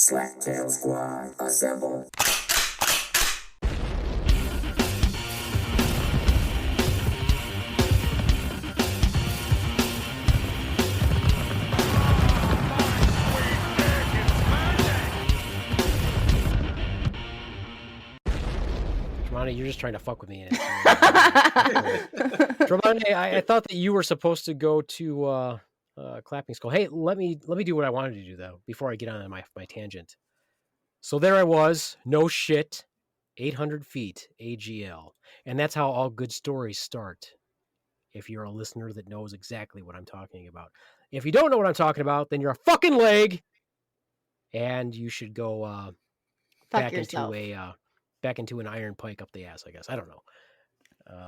Slack Tail Squad, assemble. Tromondae, you're just trying to fuck with me. Tromondae, I thought that you were supposed to go to clapping school. Hey, let me do what I wanted to do though before I get on my tangent. So there I was, no shit, 800 feet AGL, and that's how all good stories start. If you're a listener that knows exactly what I'm talking about, if you don't know what I'm talking about, then you're a fucking leg, and you should go back into an iron pike up the ass. I guess I don't know.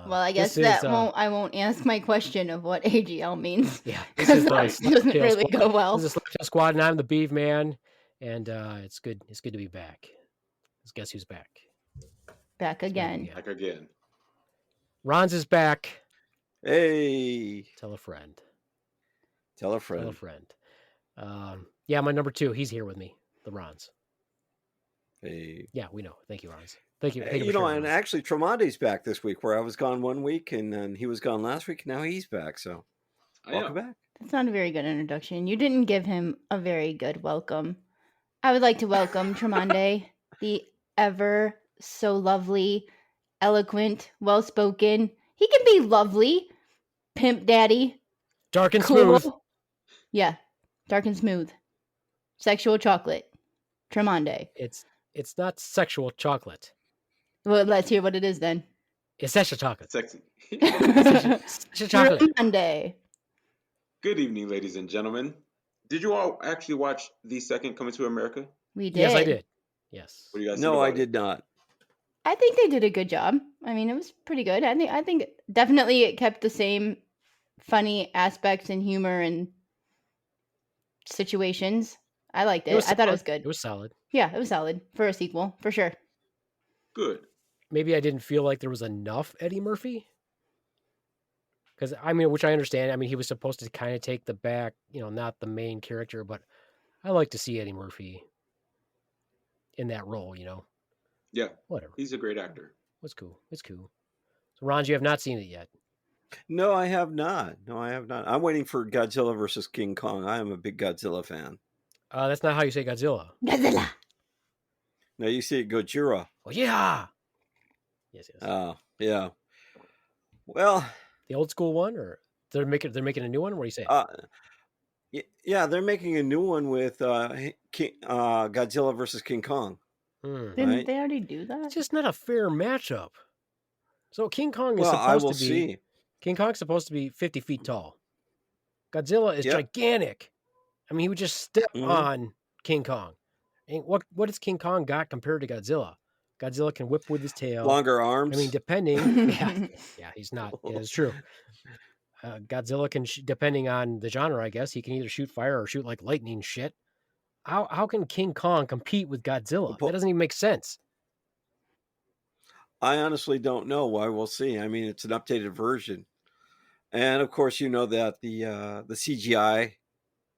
Well, I guess I won't ask my question of what AGL means. Yeah, this is doesn't really go well. This is Slack Tail Squad, and I'm the Beaveman, and it's good. It's good to be back. Guess who's back? Back again. Back again. Ronz is back. Hey. Tell a friend. Tell a friend. Tell a friend. Yeah, my number 2. He's here with me. The Ronz. Hey. Yeah, we know. Thank you, Ronz. Thank you. Hey, and actually, Tromondae's back this week, where I was gone 1 week, and then he was gone last week. Now he's back, so welcome back. That's not a very good introduction. You didn't give him a very good welcome. I would like to welcome Tromondae, the ever so lovely, eloquent, well-spoken. He can be lovely, pimp daddy, dark and smooth. Yeah, dark and smooth. Sexual chocolate, Tromondae. It's not sexual chocolate. Well, let's hear what it is then. It's sexual chocolate. Sexy. Sexual chocolate. Monday. Good evening, ladies and gentlemen. Did you all actually watch the second Coming to America? We did. Yes, I did. Yes. What do you guys No, I did not. I think they did a good job. I mean, it was pretty good. I think definitely it kept the same funny aspects and humor and situations. I liked it. I thought it was good. It was solid. Yeah, it was solid for a sequel, for sure. Good. Maybe I didn't feel like there was enough Eddie Murphy. Because, I mean, which I understand. I mean, he was supposed to kind of take the back, not the main character, but I like to see Eddie Murphy in that role, Yeah. Whatever. He's a great actor. It's cool. So, Ron, you have not seen it yet. No, I have not. I'm waiting for Godzilla versus King Kong. I am a big Godzilla fan. That's not how you say Godzilla. Godzilla. No, you say Gojira. Oh, yeah. Yes. Oh, yeah. Well, the old school one, or they're making a new one? What do you say? Yeah, they're making a new one with Godzilla versus King Kong. Didn't they already do that? It's just not a fair matchup. So King Kong is King Kong's supposed to be 50 feet tall. Godzilla is gigantic. I mean, he would just step on King Kong. And what has King Kong got compared to Godzilla? Godzilla can whip with his tail. Longer arms. I mean, depending. yeah, he's not. Yeah, it's true. Godzilla can, depending on the genre, I guess, he can either shoot fire or shoot like lightning shit. How can King Kong compete with Godzilla? That doesn't even make sense. I honestly don't know. Why we'll see. I mean, it's an updated version. And of course, you know that the CGI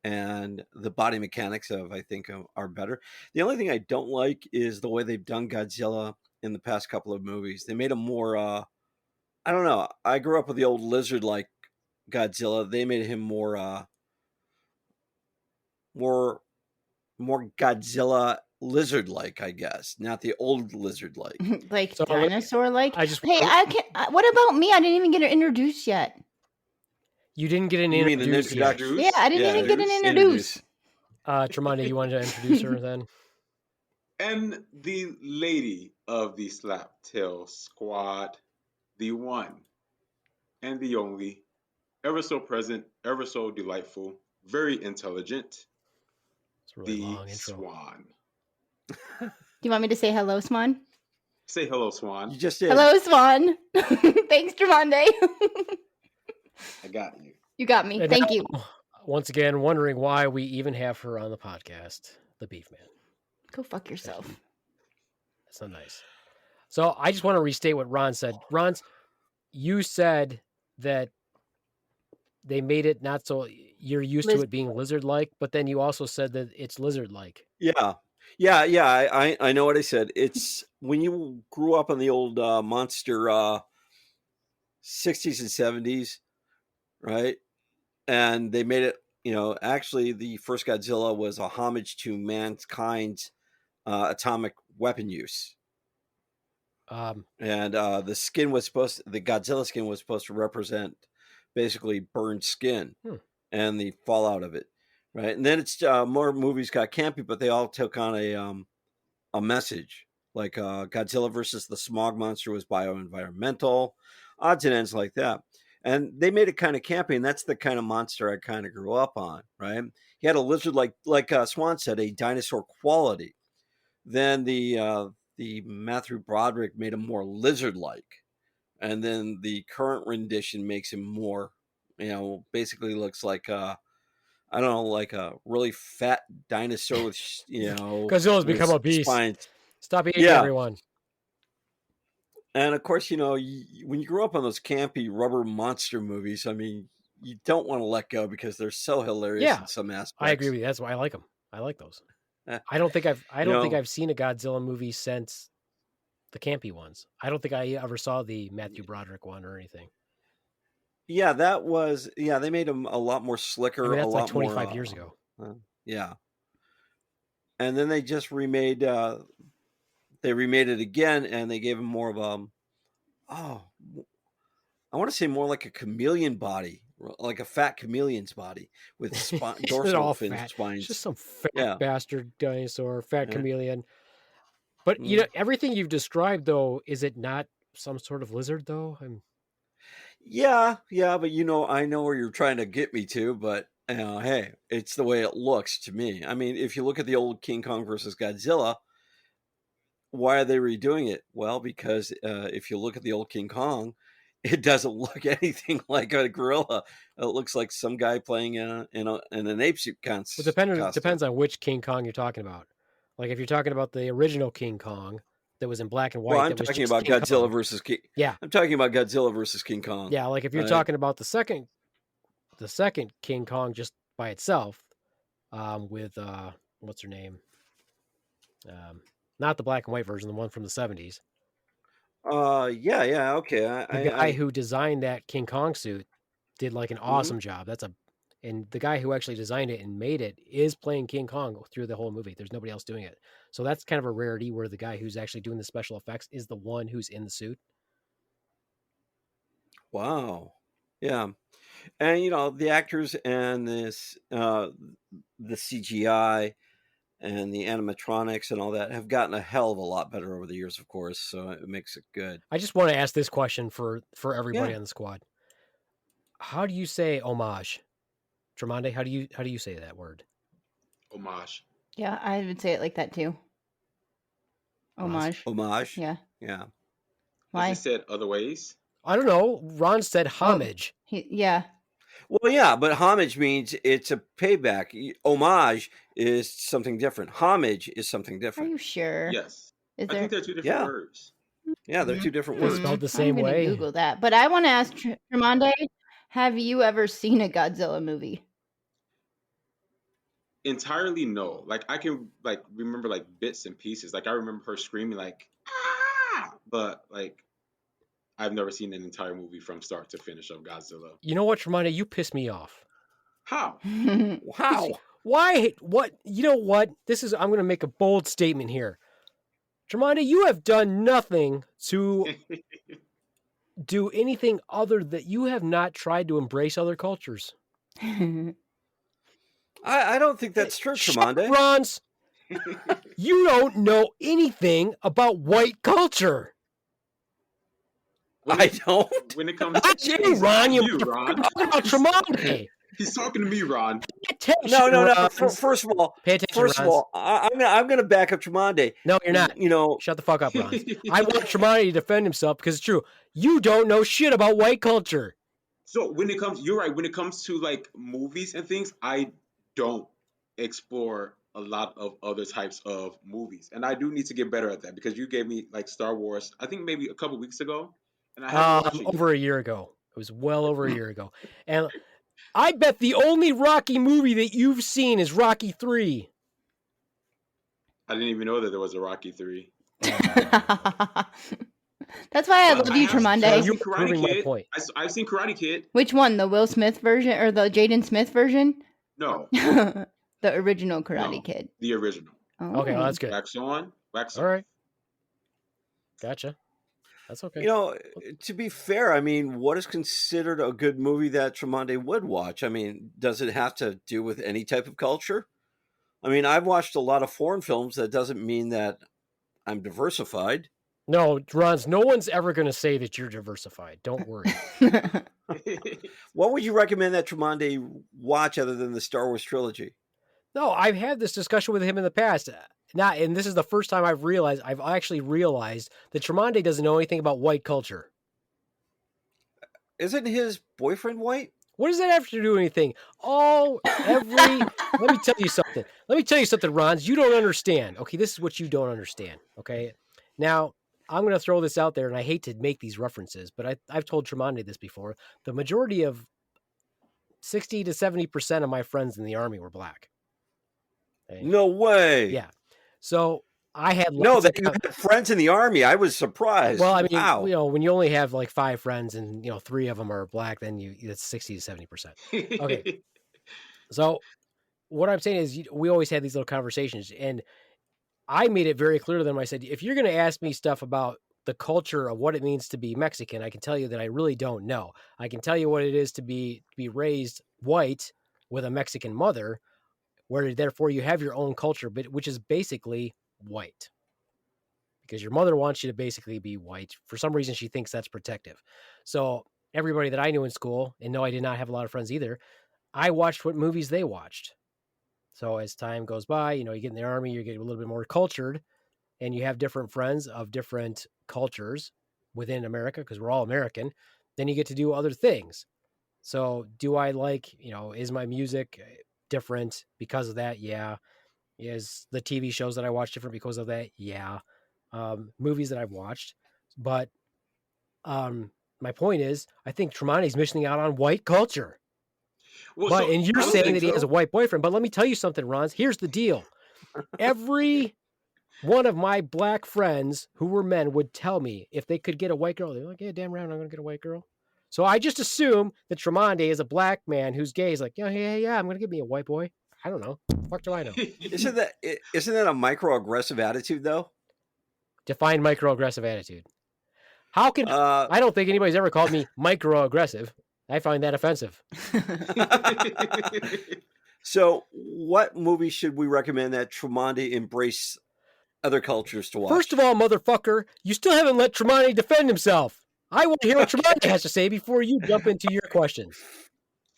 and the body mechanics I think are better. The only thing I don't like is the way they've done Godzilla in the past couple of movies. They made him more, I don't know. I grew up with the old lizard-like Godzilla. They made him more Godzilla lizard-like, I guess. Not the old lizard-like. Like dinosaur-like? What about me? I didn't even get introduced yet. You didn't get an introduce yet. Yeah, I didn't even get an introduce. Tromondae, you wanted to introduce her then? And the lady of the Slack Tail Squad, the one and the only, ever so present, ever so delightful, very intelligent, the Swan. Do you want me to say hello, Swan? Say hello, Swan. You just did. Hello, Swan. Thanks, Tromondae. I got you. You got me. Thank you. Once again, wondering why we even have her on the podcast, the Beefman. Go fuck yourself. That's not nice. So I just want to restate what Ron said. Ron, you said that they made it not so you're used to it being lizard-like, but then you also said that it's lizard-like. Yeah. Yeah, I know what I said. It's when you grew up on the old monster 60s and 70s, right? And they made it, actually the first Godzilla was a homage to mankind's atomic weapon use. And the Godzilla skin was supposed to represent basically burned skin and the fallout of it, right? And then it's more movies got campy, but they all took on a message. Like Godzilla versus the Smog Monster was bioenvironmental, odds and ends like that. And they made it kind of campy, and that's the kind of monster I kind of grew up on, right? He had a lizard like Swan said, a dinosaur quality. Then the Matthew Broderick made him more lizard-like, and then the current rendition makes him more, basically looks like I don't know, like a really fat dinosaur with, Godzilla's become a beast. Spines. Stop eating everyone. And of course, when you grow up on those campy rubber monster movies, I mean, you don't want to let go because they're so hilarious in some aspects. I agree with you. That's why I like them. I like those. I don't think I've seen a Godzilla movie since the campy ones. I don't think I ever saw the Matthew Broderick one or anything. Yeah, they made them a lot more slicker. I mean, that's a lot like 25 more, years ago. Yeah. And then they just remade it again, and they gave him more of I want to say more like a chameleon body, like a fat chameleon's body with dorsal fin spines. It's just some fat bastard dinosaur, fat chameleon. But everything you've described, though, is it not some sort of lizard, though? Yeah, but I know where you're trying to get me to, but hey, it's the way it looks to me. I mean, if you look at the old King Kong versus Godzilla, why are they redoing it? Well, because if you look at the old King Kong, it doesn't look anything like a gorilla. It looks like some guy playing in an ape suit costume. Well, depends on which King Kong you're talking about. Like if you're talking about the original King Kong that was in black and white. Well, I'm talking about Godzilla versus King. Yeah, I'm talking about Godzilla versus King Kong. Yeah, like if you're talking about the second King Kong just by itself, with what's her name? Not the black and white version, the one from the 70s. Yeah, okay. The guy who designed that King Kong suit did like an awesome job. And the guy who actually designed it and made it is playing King Kong through the whole movie. There's nobody else doing it. So that's kind of a rarity where the guy who's actually doing the special effects is the one who's in the suit. Wow. Yeah. And the actors and this the CGI and the animatronics and all that have gotten a hell of a lot better over the years, of course. So it makes it good. I just want to ask this question for everybody on the squad. How do you say homage? Tromondae, how do you say that word? Homage. Yeah, I would say it like that too. Homage. Homage? Yeah. Yeah. Why? Has he said other ways? I don't know. Ronz said homage. Yeah. Well, yeah, but homage means it's a payback. Homage is something different. Homage is something different. Are you sure? Yes. I think they're two different words. Yeah, they're two different words. Spelled the same I'm way. Google that. But I want to ask Tromondae, have you ever seen a Godzilla movie? Entirely no. Like I can remember bits and pieces. Like I remember her screaming ah! But I've never seen an entire movie from start to finish of Godzilla. You know what, Tromondae? You piss me off. How? Wow. Why? What? You know what? I'm going to make a bold statement here. Tromondae, you have done nothing to do anything other that you have not tried to embrace other cultures. I don't think that's true, Tromondae. Ronz, you don't know anything about white culture. I don't. When it comes to you, Ron. You're talking about Tromondae. He's talking to me, Ron. No. First of all, pay attention. I'm going to back up Tromondae. No, you're not. Shut the fuck up, Ron. I want Tromondae to defend himself because it's true. You don't know shit about white culture. So you're right. When it comes to movies and things, I don't explore a lot of other types of movies, and I do need to get better at that because you gave me Star Wars. I think maybe a couple weeks ago, and I haven't watched it over a year ago. It was well over a year ago, and I bet the only Rocky movie that you've seen is Rocky 3. I didn't even know that there was a Rocky 3. That's why I But love you, I've Tromondae. seen You're Karate proving my Kid. point. I've seen Karate Kid. Which one? The Will Smith version or the Jaden Smith version? No, The original Karate no, Kid. the original. Oh. Okay, well, that's good. Wax on, wax All off. right. Gotcha. That's okay. You know, to be fair, I mean, what is considered a good movie that Tremonde would watch? I mean, does it have to do with any type of culture? I mean, I've watched a lot of foreign films. That doesn't mean that I'm diversified. No, Ronz, no one's ever going to say that you're diversified. Don't worry. What would you recommend that Tremonde watch other than the Star Wars trilogy? No, I've had this discussion with him in the past. And this is the first time I've actually realized that Tromondae doesn't know anything about white culture. Isn't his boyfriend white? What does that have to do with anything? Let me tell you something. Ronz. You don't understand. Okay, this is what you don't understand. Okay. Now, I'm going to throw this out there, and I hate to make these references, but I've told Tremonde this before. The majority of 60 to 70% of my friends in the Army were black. Okay? No way. Yeah. So I had No, that you had friends in the Army. I was surprised. Well, I mean, wow. You know, when you only have like 5 friends and 3 of them are black, then it's 60 to 70%. Okay. So what I'm saying is we always had these little conversations, and I made it very clear to them. I said, if you're going to ask me stuff about the culture of what it means to be Mexican, I can tell you that I really don't know. I can tell you what it is to be raised white with a Mexican mother, where therefore you have your own culture, but which is basically white. Because your mother wants you to basically be white. For some reason, she thinks that's protective. So everybody that I knew in school, and no, I did not have a lot of friends either, I watched what movies they watched. So as time goes by, you get in the Army, you get a little bit more cultured, and you have different friends of different cultures within America, because we're all American. Then you get to do other things. So do I like, is my music different because of that? Yeah. Is the TV shows that I watch different because of that? Yeah. Movies that I've watched. But my point is, I think Tremonde's missing out on white culture. Well, and you're saying that he has a white boyfriend. But let me tell you something, Ronz. Here's the deal. Every one of my black friends who were men would tell me if they could get a white girl, they're like, yeah, damn right, I'm going to get a white girl. So I just assume that Tremonde is a black man who's gay. He's like, yeah, I'm going to get me a white boy. I don't know. What do I know? Isn't that a microaggressive attitude, though? Define microaggressive attitude. How can I don't think anybody's ever called me microaggressive. I find that offensive. So, what movie should we recommend that Tremonde embrace other cultures to watch? First of all, motherfucker, you still haven't let Tremonde defend himself. I want to hear what Tremonde has to say before you jump into your question.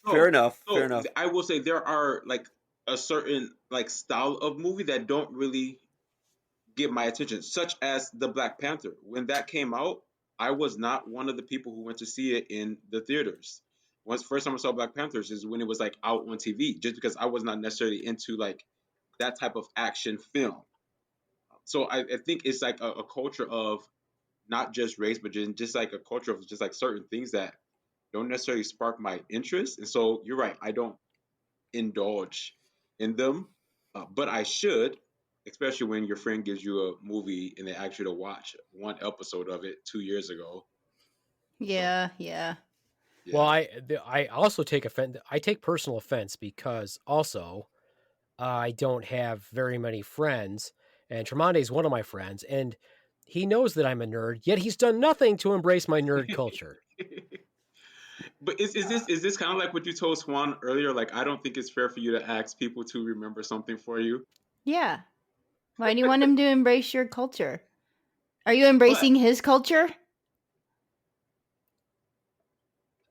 Fair enough. I will say there are like a certain like style of movie that don't really get my attention, such as the Black Panther. When that came out, I was not one of the people who went to see it in the theaters. First time I saw Black Panthers is when it was like out on TV, just because I was not necessarily into like that type of action film. So I think it's like a culture of not just race, but just like a culture of just like certain things that don't necessarily spark my interest. And so you're right, I don't indulge in them, but I should, especially when your friend gives you a movie and they ask you to watch one episode of it 2 years ago. Yeah. Well, I also take offense. I take personal offense because also I don't have very many friends, and Tremonde is one of my friends, and he knows that I'm a nerd, yet he's done nothing to embrace my nerd culture. But is this kind of like what you told Swan earlier? Like, I don't think it's fair for you to ask people to remember something for you. Yeah. Why do you want him to embrace your culture? Are you embracing his culture?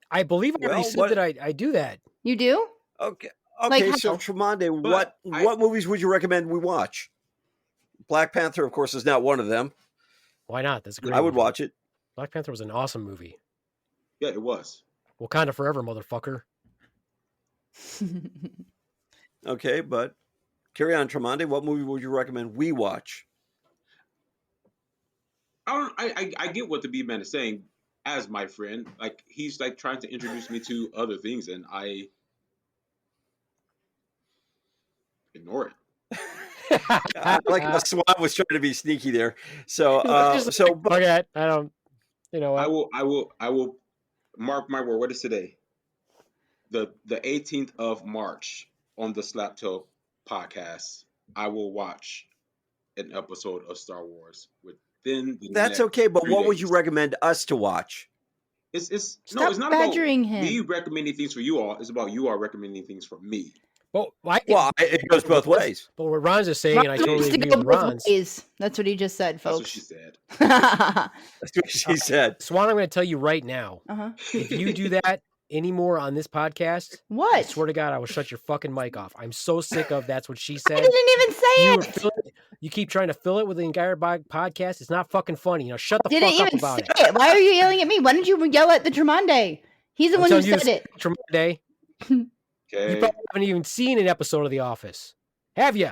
I believe I already said that I do that. You do? Okay. Like so Tremonde, what movies would you recommend we watch? Black Panther, of course, is not one of them. Why not? That's a great I would movie. watch it. Black Panther was an awesome movie. Yeah, it was. Wakanda forever, motherfucker. Okay, but carry on, Tremonde. What movie would you recommend we watch? I get what the Beaveman is saying as my friend. Like, he's like trying to introduce me to other things, and I ignore it. I like how Swan was trying to be sneaky there. So, Just like, but forget. I don't. You know what? I will mark my word. What is today? The 18th of March on the Slaptail podcast. I will watch an episode of Star Wars within the that's next okay. But 3 what would you days. recommend us to watch? It's no, Stop it's not about badgering him. me recommending things for you all. It's about you all recommending things for me. But It goes both ways. But what Ron's is saying, and I Ron totally needs to agree go with both Ron's. ways. That's what he just said, That's what folks. she said. Uh-huh. That's what she said. Swan, I'm going to tell you right now. If you do that anymore on this podcast, I What? swear to God, I will shut your fucking mic off. I'm so sick of that's what she I said. didn't even say it. You keep trying to fill it with the entire podcast. It's not fucking funny. Shut the Didn't fuck up even about say it. it. Why are you yelling at me? Why didn't you yell at the Tromondae? He's the I'm one who telling you said it. Tromondae, you Okay. probably haven't even seen an episode of The Office. Have you?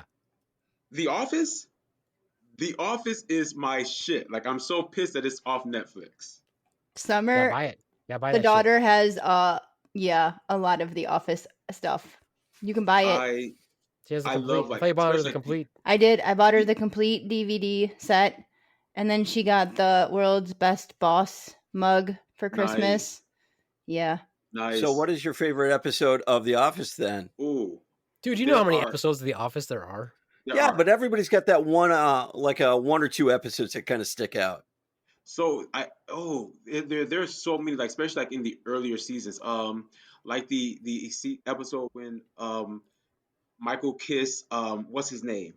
The Office? The Office is my shit. Like, I'm so pissed that it's off Netflix. Yeah, Summer, buy it. Yeah, buy the that daughter has a lot of the Office stuff. You can buy it. She has the I complete. love, I like, thought you bought her the especially, like, complete. I did. I bought her the complete DVD set, and then she got the world's best boss mug for Christmas. Nice. Yeah. Nice. So, what is your favorite episode of The Office then? Ooh. Dude, you know how many episodes of The Office there are? But everybody's got that one, like a 1 or 2 episodes that kind of stick out. So there's so many, like, especially like in the earlier seasons, like the episode when Michael kissed what's his name?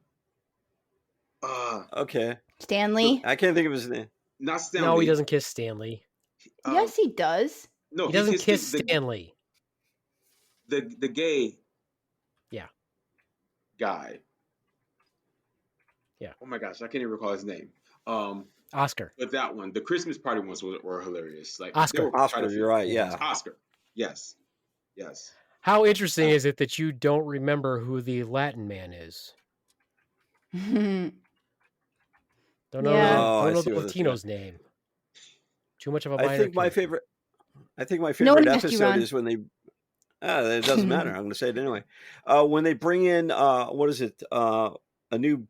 Okay. Stanley? I can't think of his name. Not Stanley. No, he doesn't kiss Stanley. Yes, he does. No, He doesn't kissed kiss the Stanley. the gay Yeah. guy. Yeah. Oh my gosh, I can't even recall his name. Oscar. But that one, the Christmas party ones were hilarious. Like, Oscar. they were quite a few. You're right. Yeah. Oscar. Yes. How interesting is it that you don't remember who the Latin man is? Don't know, Yeah. don't know I see the where this Latino's name. Too much of a minor I think my character. favorite No one asked you, episode Ron. is when they. It doesn't matter. I'm going to say it anyway. When they bring in what is it? A new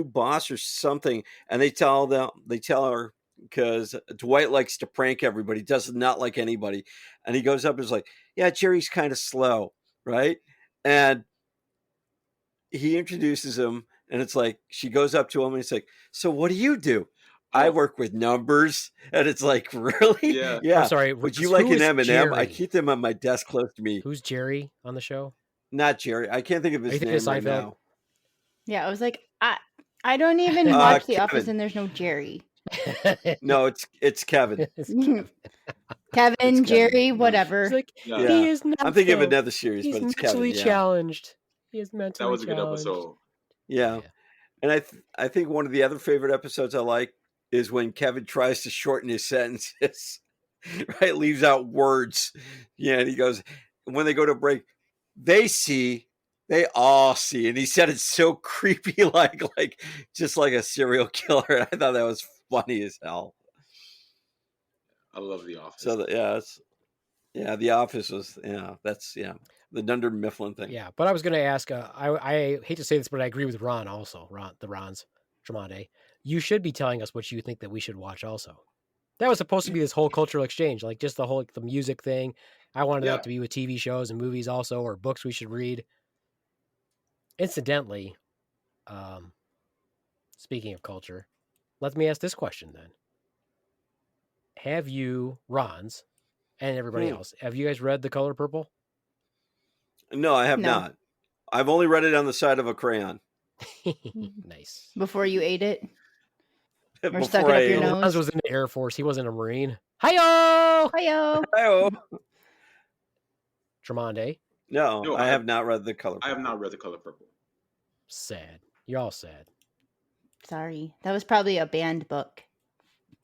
boss or something, and they tell her, because Dwight likes to prank everybody, does not like anybody, and he goes up and is like, "Yeah, Jerry's kind of slow, right?" And he introduces him, and it's like she goes up to him, and it's like, "So what do you do?" I work with numbers, and it's like, really? Yeah. I'm sorry. Would you who like an is M&M? I Jerry? keep them on my desk close to me. Who's Jerry on the show? Not Jerry. I can't think of Are you his thinking of name right Seinfeld? now. Yeah, I was like, I don't even watch The Office Kevin. and there's no Jerry. No, it's Kevin. It's Kevin. Kevin, Jerry, No. whatever. He's like, Yeah. he is not. I'm thinking of though. another series, He's but it's Kevin. mentally Yeah. challenged. He is mentally That was a good challenged. episode. Yeah. And I think one of the other favorite episodes I like is when Kevin tries to shorten his sentences, right? Leaves out words. Yeah, and he goes, when they go to break, they all see. And he said it's so creepy, like just like a serial killer. I thought that was funny as hell. I love The Office. So The Office was, the Dunder Mifflin thing. Yeah, but I was going to ask. I hate to say this, but I agree with Ron. Also, the Ronz, Tromondae. You should be telling us what you think that we should watch. Also, that was supposed to be this whole cultural exchange, like just the music thing. I wanted that to be with TV shows and movies, also, or books we should read. Incidentally, speaking of culture, let me ask this question then: have you, Ronz, and everybody else, have you guys read The Color Purple? No, I have No. not. I've only read it on the side of a crayon. Nice. Before you ate it? Or Before stuck it up I your ate it. nose? Ronz was in the Air Force. He wasn't a Marine. Hi-yo! Hiyo. Oh, Tremonde. no, I have not read The Color I have Purple. not read The Color Purple. Sad. You're all sad. Sorry. That was probably a banned book.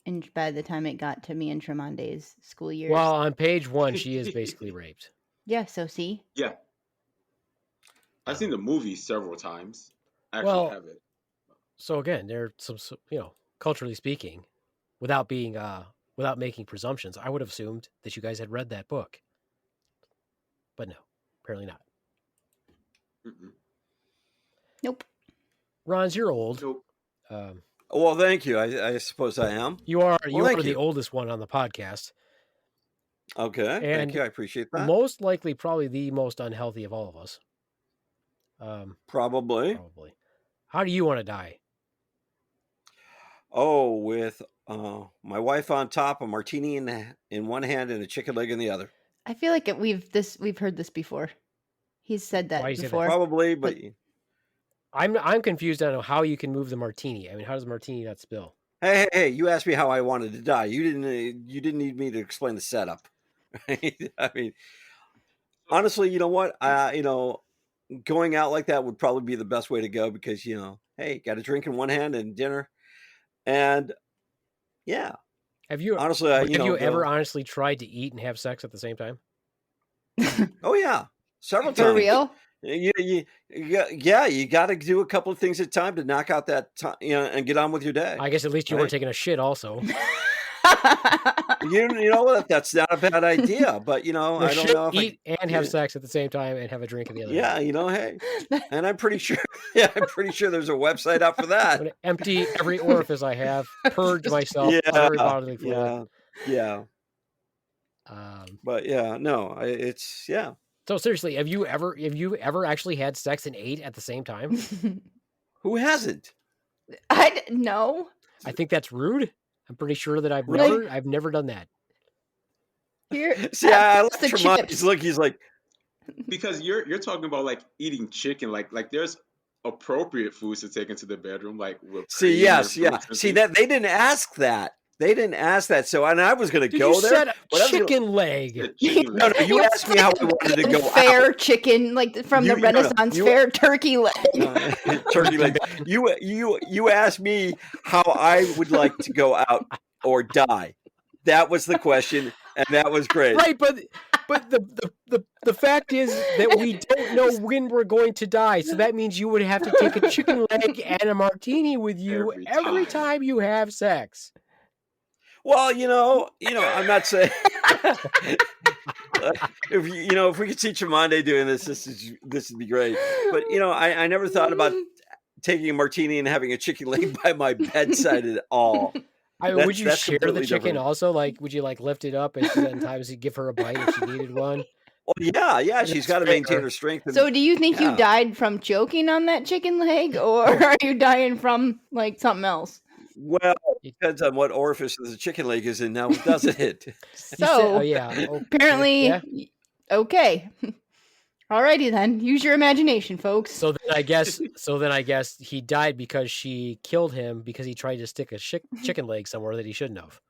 And by the time it got to me and Tremonde's school years. Well, on page 1, she is basically raped. Yeah, so see? Yeah. I've seen the movie several times. I actually Well, have it. So again, there some, culturally speaking, without making presumptions, I would have assumed that you guys had read that book. But no, apparently not. Mm-mm. Nope. Ronz, you're old. Nope. Well, thank you. I suppose I am. You are thank the you. oldest one on the podcast. Okay, thank And you. I appreciate that. most likely, probably the most unhealthy of all of us. Probably. How do you want to die? Oh, with my wife on top, a martini in one hand, and a chicken leg in the other. I feel like we've heard this before. He's said that Why do you say that? before. Probably, but I'm confused on how you can move the martini. I mean, how does the martini not spill? hey! You asked me how I wanted to die. You didn't need me to explain the setup. Right? I mean, honestly, you know what? Going out like that would probably be the best way to go because hey, got a drink in one hand and dinner, and yeah. Have you honestly? have you ever honestly tried to eat and have sex at the same time? Oh yeah, several For times. real? Yeah, you got to do a couple of things at a time to knock out that time, and get on with your day. I guess at least you weren't taking a shit also. You know what? That's not a bad idea, but I don't know if eat and have sex at the same time and have a drink at the other. Yeah, hey, and I'm pretty sure. Yeah, I'm pretty sure there's a website out for that. I'm gonna empty every orifice I have, purge myself of every bodily fluid. Yeah. But yeah, no, it's yeah. So seriously, have you ever actually had sex and ate at the same time? Who hasn't? No. I think that's rude. I'm pretty sure that I've never done that. Here, see, I like the Tromondae's look. He's like, because you're talking about like eating chicken, like there's appropriate foods to take into the bedroom, like see, yes, yeah. See that they didn't ask that. They didn't ask that. So, and I was going to go there. Said chicken leg. No, you asked me how I wanted to go fair out. Chicken, like from the Renaissance fair, turkey leg. Turkey leg. You asked me how I would like to go out or die. That was the question, and that was great. Right, but the fact is that we don't know when we're going to die. So that means you would have to take a chicken leg and a martini with you every time you have sex. Well, I'm not saying if we could see Tromondae doing this would be great. But I never thought about taking a martini and having a chicken leg by my bedside at all. Would you share the chicken different. Also? Like, would you lift it up and sometimes you give her a bite if she needed one? Well, yeah, she's got to maintain her strength. So, do you think you died from choking on that chicken leg, or are you dying from something else? Well, it depends on what orifice the chicken leg is in now, doesn't it? So, okay. Apparently, okay. Alrighty then. Use your imagination, folks. So then I guess he died because she killed him because he tried to stick a chicken leg somewhere that he shouldn't have.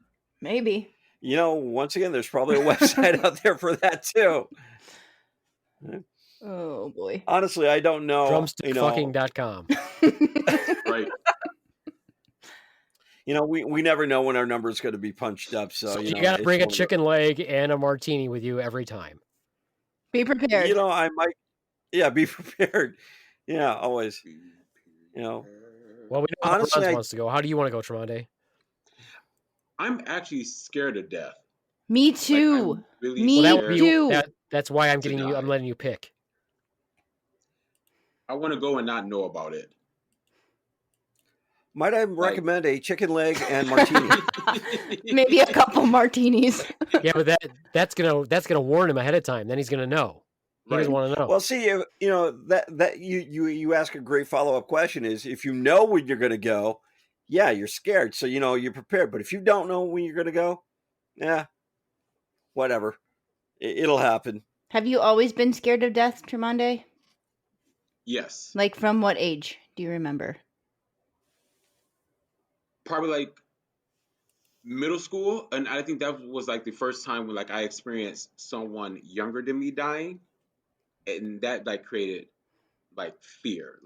Maybe. Once again, there's probably a website out there for that too. Oh boy. Honestly, I don't know. Drumstickfucking.com. Right. We never know when our number is going to be punched up. So you got to bring a chicken leg and a martini with you every time. Be prepared. I might. Yeah, be prepared. Yeah, always. Well, we know honestly, Ronz wants to go. How do you want to go, Tromondae? I'm actually scared to death. Me too. Really Me too. That's why I'm getting you. I'm letting you pick. I want to go and not know about it. Might I recommend a chicken leg and martini? Maybe a couple martinis. Yeah, but that's gonna warn him ahead of time. Then he's gonna know. He doesn't want to know. Well, see, that you ask a great follow-up question is if you know when you're gonna go, yeah, you're scared, so you're prepared. But if you don't know when you're gonna go, yeah, whatever, it'll happen. Have you always been scared of death, Tromondae? Yes. Like from what age do you remember? Probably middle school, and I think that was the first time when I experienced someone younger than me dying, and that created fear.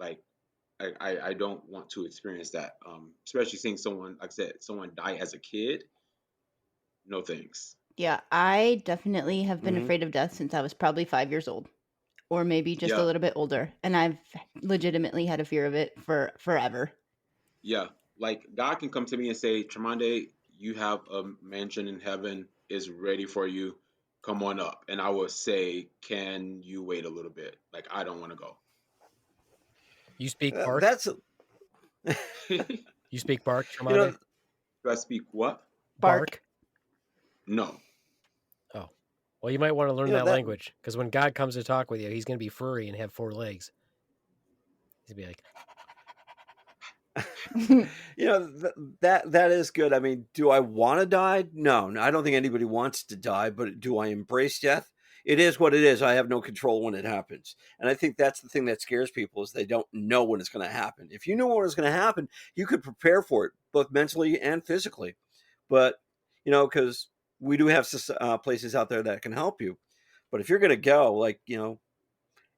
I don't want to experience that, especially seeing someone, like I said, someone die as a kid. No thanks. Yeah, I definitely have been afraid of death since I was probably 5 years old, or maybe just a little bit older, and I've legitimately had a fear of it for forever. Yeah. God can come to me and say, Tromondae, you have a mansion in heaven, is ready for you. Come on up. And I will say, can you wait a little bit? I don't want to go. You speak part? You speak bark, You know, Tromondae? Do I speak what? Bark. No. Oh. Well, you might want to learn You know, that that- language, because when God comes to talk with you, he's going to be furry and have 4 legs. He's going to be like, you know, that is good. I mean, do I want to die? No, I don't think anybody wants to die, but do I embrace death? It is what it is. I have no control when it happens. And I think that's the thing that scares people is they don't know when it's going to happen. If you knew when it was going to happen, you could prepare for it, both mentally and physically. But, you know, because we do have places out there that can help you. But if you're going to go, like, you know,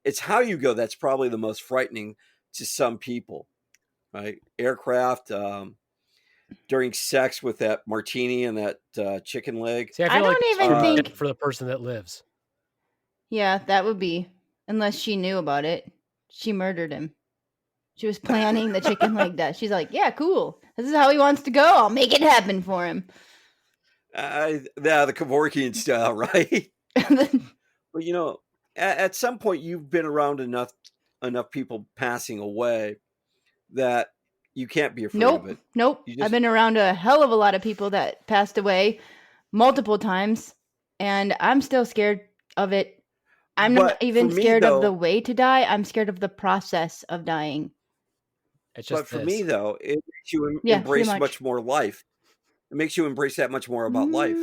it's how you go that's probably the most frightening to some people, right? Aircraft, during sex with that martini and that chicken leg. see, I I feel like don't it's even too think- much for the person that lives. Yeah, that would be. Unless she knew about it. She murdered him. She was planning the chicken leg death. She's like, yeah, cool. This is how he wants to go. I'll make it happen for him. The Kevorkian style, right? But you know, at some point you've been around enough people passing away that you can't be afraid of it. Nope. You just- I've been around a hell of a lot of people that passed away multiple times, and I'm still scared of it. I'm But not even for me, scared of the though- way to die. I'm scared of the process of dying. It's just But for this. me, though, it makes you Yeah, embrace pretty much. much more life. It makes you embrace that much more about life.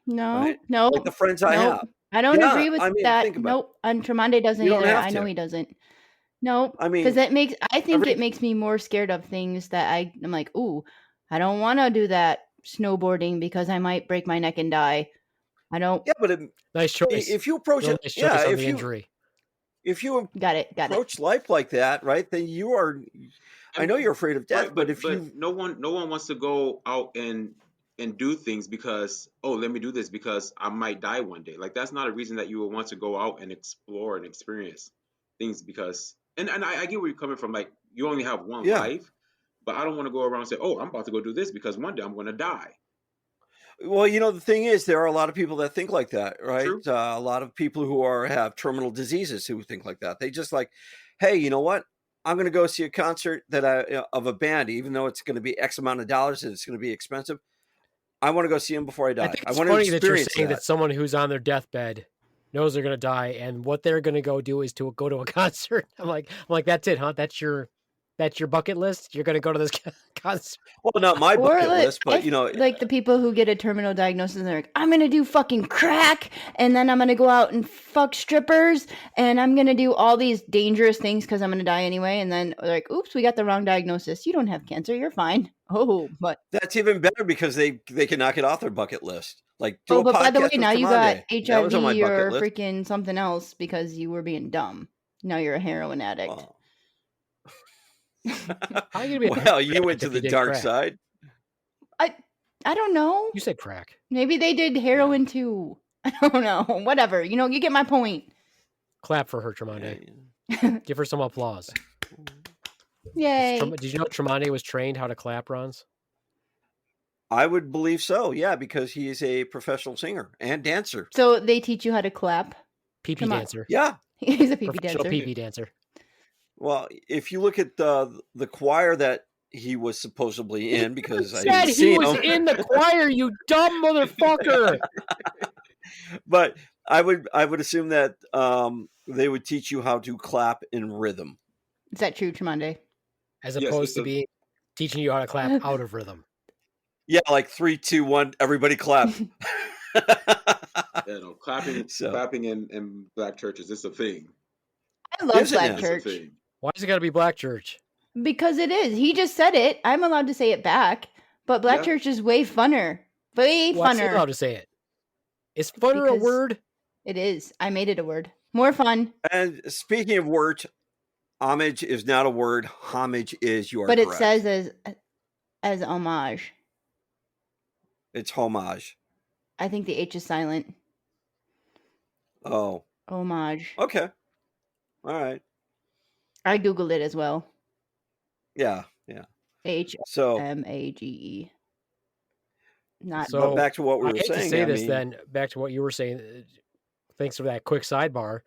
No, right? no. Like the friends I nope. have. I don't Yeah, agree with I mean, that. think about it. Nope. And Tremonde doesn't You don't either. have I know to. he doesn't. Nope. I mean, Because I think every- it makes me more scared of things that I'm like, ooh, I don't want to do that snowboarding because I might break my neck and die. I don't. Yeah, but Nice choice. if you approach Real it, nice choice yeah, on if the you injury. Got it. approach life like that, right? Then you are. I know you're afraid of death, Right, but if you no one wants to go out and do things because, oh, let me do this because I might die one day. Like that's not a reason that you would want to go out and explore and experience things because and I get where you're coming from. Like you only have one Yeah. life, but I don't want to go around and say, oh, I'm about to go do this because one day I'm going to die. Well, you know, the thing is, there are a lot of people that think like that, right? True. A lot of people who have terminal diseases who think like that. They just like, hey, you know what? I'm going to go see a concert of a band, even though it's going to be X amount of dollars and it's going to be expensive. I want to go see them before I die. I think I it's want to funny that you're experience saying that. that someone who's on their deathbed knows they're going to die, and what they're going to go do is to go to a concert. I'm like, that's it, huh? That's your bucket list. You're going to go to this concert. Well, not my Or bucket like, list, but you know, like the people who get a terminal diagnosis and they're like, I'm gonna do fucking crack, and then I'm gonna go out and fuck strippers, and I'm gonna do all these dangerous things because I'm gonna die anyway. And then they're like, oops, we got the wrong diagnosis. You don't have cancer. You're fine. Oh, but that's even better because they can knock it off their bucket list. Like, do a but by the podcast way, with now you got Tromondae. That was on my HIV bucket or list. freaking something else because you were being dumb. Now you're a heroin addict. Well, How are you gonna be a well, you addict went to if the you did dark crack? side. I don't know. You said crack. Maybe they did heroin too. I don't know. Whatever. You know, you get my point. Clap for her, Tremonde. Give her some applause. Yay. Did you know Tremonde was trained how to clap, Ronz? I would believe so, yeah, because he is a professional singer and dancer. So they teach you how to clap. Pee-pee Come on. dancer. Yeah. He's a pee-pee Professional dancer. pee-pee dancer. Well, if you look at the choir that he was supposedly in, because I Said didn't he see was him, in the choir, you dumb motherfucker. but I would assume that they would teach you how to clap in rhythm. Is that true, Tremonde? As Yes, opposed to it's a- being teaching you how to clap out of rhythm. Yeah, like 3, 2, 1, everybody clap. You know, clapping So- clapping in black churches, it's a thing. I love Is it Black now? It's a Church thing. Why is it got to be black church? because it is. He just said it. I'm allowed to say it back, but Black Yeah. Church is way funner. Way What's funner. allowed to say it? Is funner a Because- word? It is. I made it a word. More fun, And speaking of words, homage is not a word. Homage is your. but it says as homage. it's homage. I think the H is silent. Oh, Homage. okay. All right. I googled it as well. Yeah. So, HMAGE. Not So- but back to what we I were hate saying. to say I this mean, then, back to what you were saying. Thanks for that quick sidebar.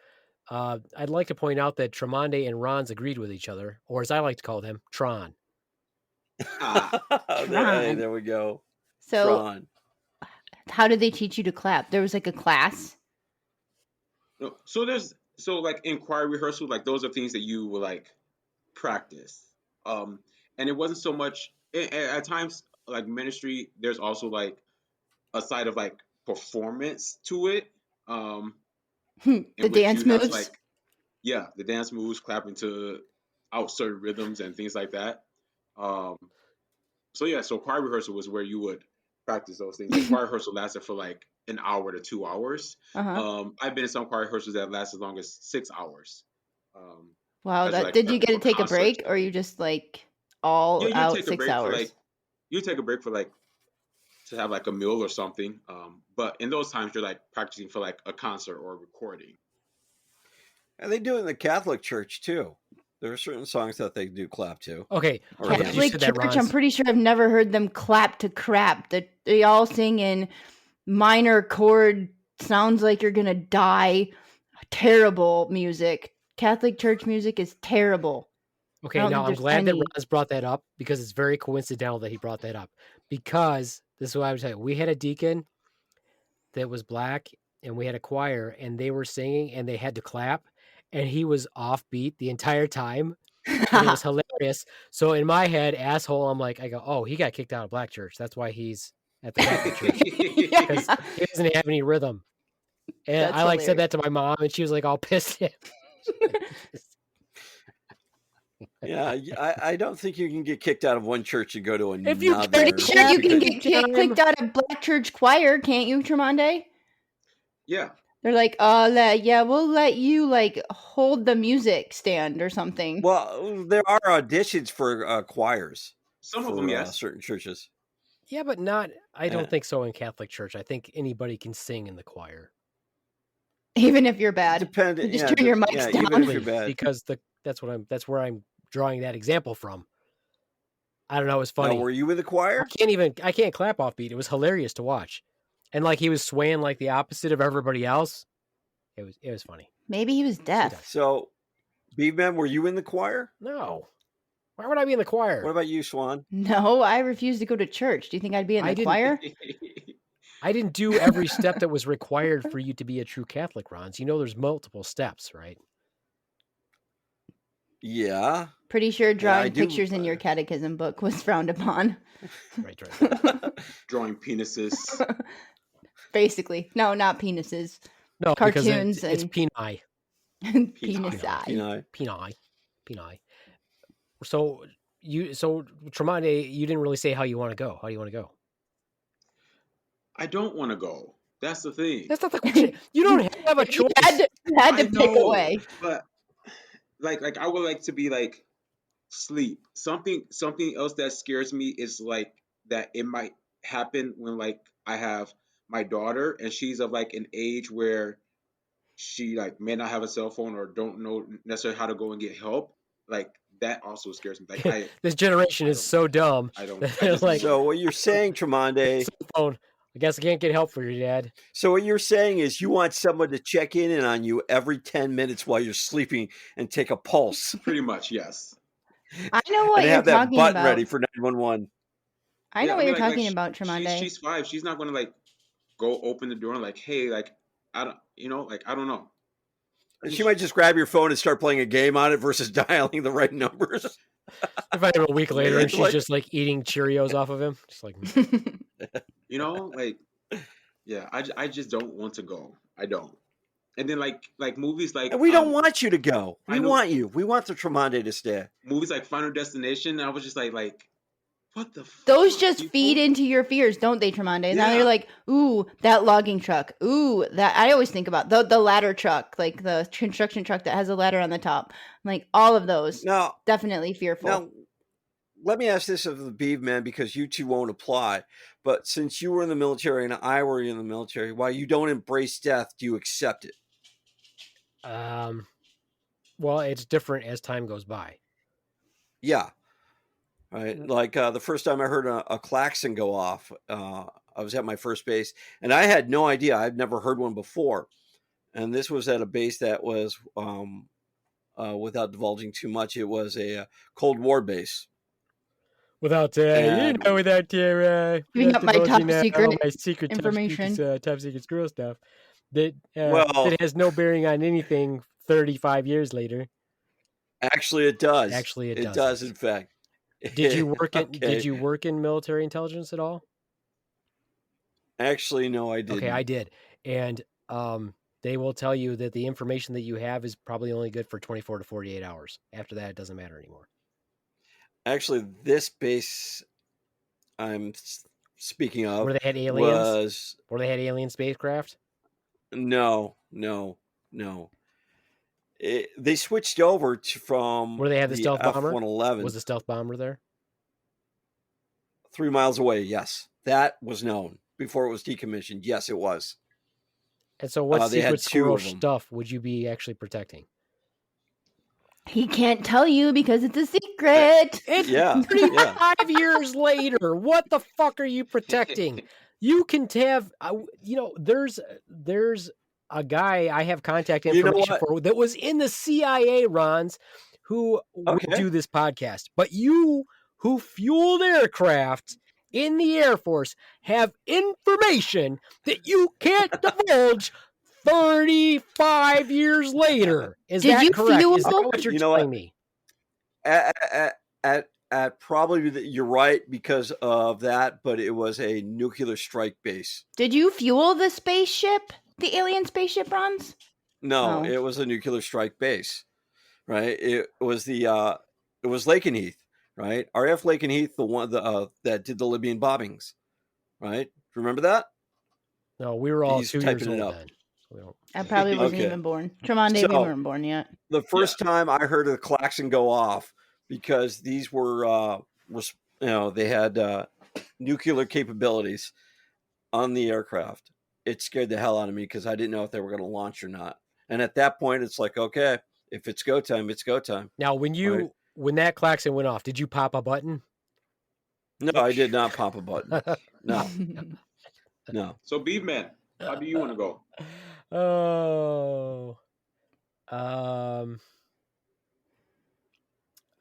I'd like to point out that Tremonde and Ronz agreed with each other, or as I like to call them, Tron. Ah, Hey, there we go. So, Tron. how did they teach you to clap? There was like a class. no, so like in choir rehearsal, like those are things that you will like practice. And it wasn't so much at times like ministry. There's also like a side of like performance to it, um, The in which dance you have to moves. like the dance moves, clapping to out certain rhythms and things like that. Um, so choir rehearsal was where you would practice those things, and choir rehearsal lasted for like an hour to 2 hours. I've been in some choir rehearsals that last as long as 6 hours. Um, Wow, as that like did you prepping get to for take a concerts break, and or you things. just like all Yeah, out 6 hours? you take a break for like to have like a meal or something. But in those times, you're like practicing for like a concert or a recording. And they do it in the Catholic Church too. There are certain songs that they do clap to. Okay, Or perfect. You Catholic said that, Church, I'm Ronz. pretty sure I've never heard them clap to crap. That they all sing in minor chord, sounds like you're gonna die. Terrible music. Catholic Church music is terrible. I Okay, don't now think I'm there's glad that any. Ronz brought that up because it's very coincidental that he brought that up. Because this is what I would tell you. We had a deacon that was black and we had a choir and they were singing and they had to clap and he was offbeat the entire time and it was hilarious. So in my head, asshole, I'm like, I go, oh, he got kicked out of black church. That's why he's at the Catholic church because Yeah. he doesn't have any rhythm. And That's I like said hilarious. that to my mom and she was like all pissed at me. Yeah, I don't think you can get kicked out of one church and go to If you another. Pretty sure you can every get time. kicked out of black church choir, can't you, Tromondae? Yeah, They're like, we'll let you like hold the music stand or something. Well, there are auditions for choirs some of them, for yes. certain churches. Yeah, but not. I don't Yeah. think so in Catholic Church. I think anybody can sing in the choir. Even if you're bad. Depending, You just turn your mics down. even if you're bad. Because that's where I'm drawing that example from. I don't know. It was Now, funny. were you in the choir? I can't clap off beat. It was hilarious to watch, and like he was swaying like the opposite of everybody else. It was funny. Maybe he was deaf. So, Beaveman, were you in the choir? No, why would I be in the choir? What about you, Swan? No, I refuse to go to church. Do you think I'd be in I the didn't- choir? I didn't do every step that was required for you to be a true Catholic, Ronz. You know, there's multiple steps, right? Yeah. Pretty sure I drawing do, pictures in your catechism book was frowned upon. Right. Drawing penises. Basically. No, not penises. No, Cartoons because it's and peni. penis eye. Peni. So Tromondae, you didn't really say how you want to go. How do you want to go? I don't want to go. That's the thing. That's not the question. You don't have a choice. You had to I pick know, away. but like I would like to be like sleep. Something else that scares me is like that it might happen when like I have my daughter and she's of like an age where she like may not have a cell phone or don't know necessarily how to go and get help. Like that also scares me. Like This generation is so dumb. I don't. that I they're just like, So what you're saying, Tromondae, cell phone. I guess I can't get help for your dad. so what you're saying is you want someone to check in on you every 10 minutes while you're sleeping and take a pulse pretty much yes. I know what and you're have that talking button about. ready for 911. I know what mean, you're talking about, she's Tromondae. 5. She's not gonna like go open the door and like, hey, like I don't, like I don't know. And she might just grab your phone and start playing a game on it versus dialing the right numbers. I find him a week later and she's Like- just like eating Cheerios off of him. Just like, Like yeah, I just don't want to go. I don't. And then like movies like And we don't want you to go. I We know- want you. We want the Tromondae to stay. movies like Final Destination. I was just like what the Those fuck, just people? feed into your fears, don't they, Tromondae? Now Yeah. you're like, ooh, that logging truck. Ooh, that I always think about the ladder truck, like the construction truck that has a ladder on the top. Like all of those, Now, definitely fearful. let me ask this of the Beaveman because you two won't apply. But since you were in the military and I were in the military, while you don't embrace death, do you accept it? well, it's different as time goes by. Yeah. Right. Like the first time I heard a klaxon go off, I was at my first base and I had no idea. I'd never heard one before. And this was at a base that was, without divulging too much, it was a Cold War base. Without And- without Giving up my divulging, top secret my secret information. top secret squirrel stuff that Well- that has no bearing on anything 35 years later. Actually, it does. Actually, it does, doesn't. in fact. Did you work in Okay. Did you work in military intelligence at all? Actually, no, I didn't. Okay, I did, and they will tell you that the information that you have is probably only good for 24 to 48 hours. After that, it doesn't matter anymore. Actually, this base I'm speaking of Where they had aliens? was Where they had alien spacecraft? no. They switched over from Where they had the stealth bomber? F-111. Was the stealth bomber there? 3 miles away, yes. That was known before it was decommissioned. Yes, it was. And so, what they had secret 2 squirrel of 'em. stuff would you be actually protecting? He can't tell you because it's a secret. It's Yeah, 35 years later. What the fuck are you protecting? You can have, there's a guy I have contact You know information what? for that was in the CIA, Ronz, who would Okay. do this podcast. But you, who fueled aircraft in the Air Force, have information that you can't divulge 35 years later. Is Did that you correct? Is that fuel- what you're You know telling what? me? At probably you're right because of that, but it was a nuclear strike base. Did you fuel the spaceship? The alien spaceship, Ronz? No, Oh. it was a nuclear strike base, right? It was it was Lakenheath, right? RF Lakenheath, the one that did the Libyan bombings, right? Remember that? No, we were all He's 2 years typing it old up. then. So we don't. I probably wasn't Okay. even born. Tromondae, we So- weren't born yet. The first time I heard the klaxon go off, because these were they had nuclear capabilities on the aircraft. It scared the hell out of me because I didn't know if they were going to launch or not. And at that point, it's like, okay, if it's go time, it's go time. Now, when that klaxon went off, did you pop a button? No, I did not pop a button. No. So, Beaveman, how do you want to go? Oh,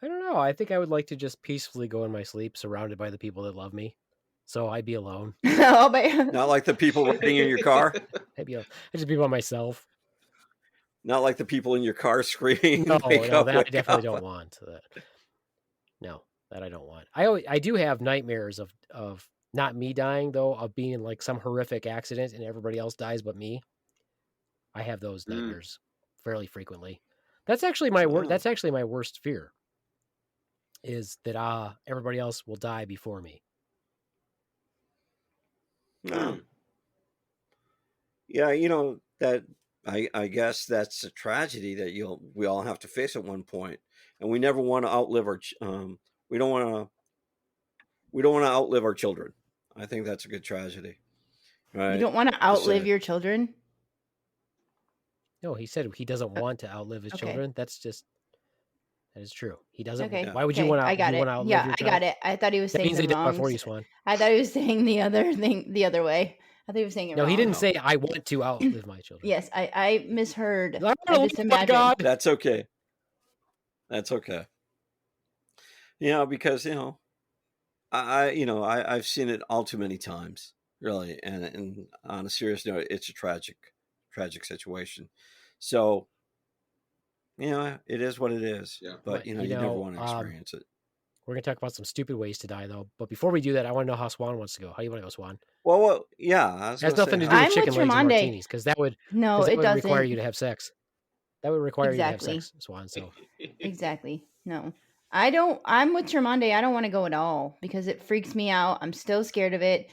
I don't know. I think I would like to just peacefully go in my sleep, surrounded by the people that love me. So I'd be alone. Oh, but Not like the people riding in your car. I'd just be by myself. Not like the people in your car screaming. No, wake no, up, that I wake definitely up. don't want. No, that I don't want. I do have nightmares of not me dying though, of being in like some horrific accident and everybody else dies but me. I have those nightmares fairly frequently. That's actually my That's actually my worst fear. Is that everybody else will die before me. No. Yeah, that I guess that's a tragedy that we all have to face at one point, and we never want to outlive our we don't want to outlive our children. I think that's a good tragedy. Right? you don't want to outlive your children? No, he said he doesn't want to outlive his Okay. children. That is true. He doesn't. Okay. Why would you Okay, want to? I got it. Outlive Yeah, your I child? got it. I thought he was That saying means the they did wrong. before you, Swan. I thought he was saying the other thing the other way. I thought he was saying it No, wrong. he didn't say I want to outlive my children. Yes, I misheard. I I don't just know, my imagined. God. That's okay. That's okay. Because I've seen it all too many times, really, and on a serious note, it's a tragic situation. So, it is what it is. Yeah. But you never want to experience it. We're gonna talk about some stupid ways to die, though. But before we do that, I want to know how Swan wants to go. How you want to go, Swan? Well, yeah, It has nothing to do I'm with with chicken legs and Tromondae. martinis, because that would No, it doesn't. require you to have sex. That would require Exactly. you to have sex, Swan. So Exactly. No. I don't. I'm with Tromondae. I don't want to go at all because it freaks me out. I'm still scared of it.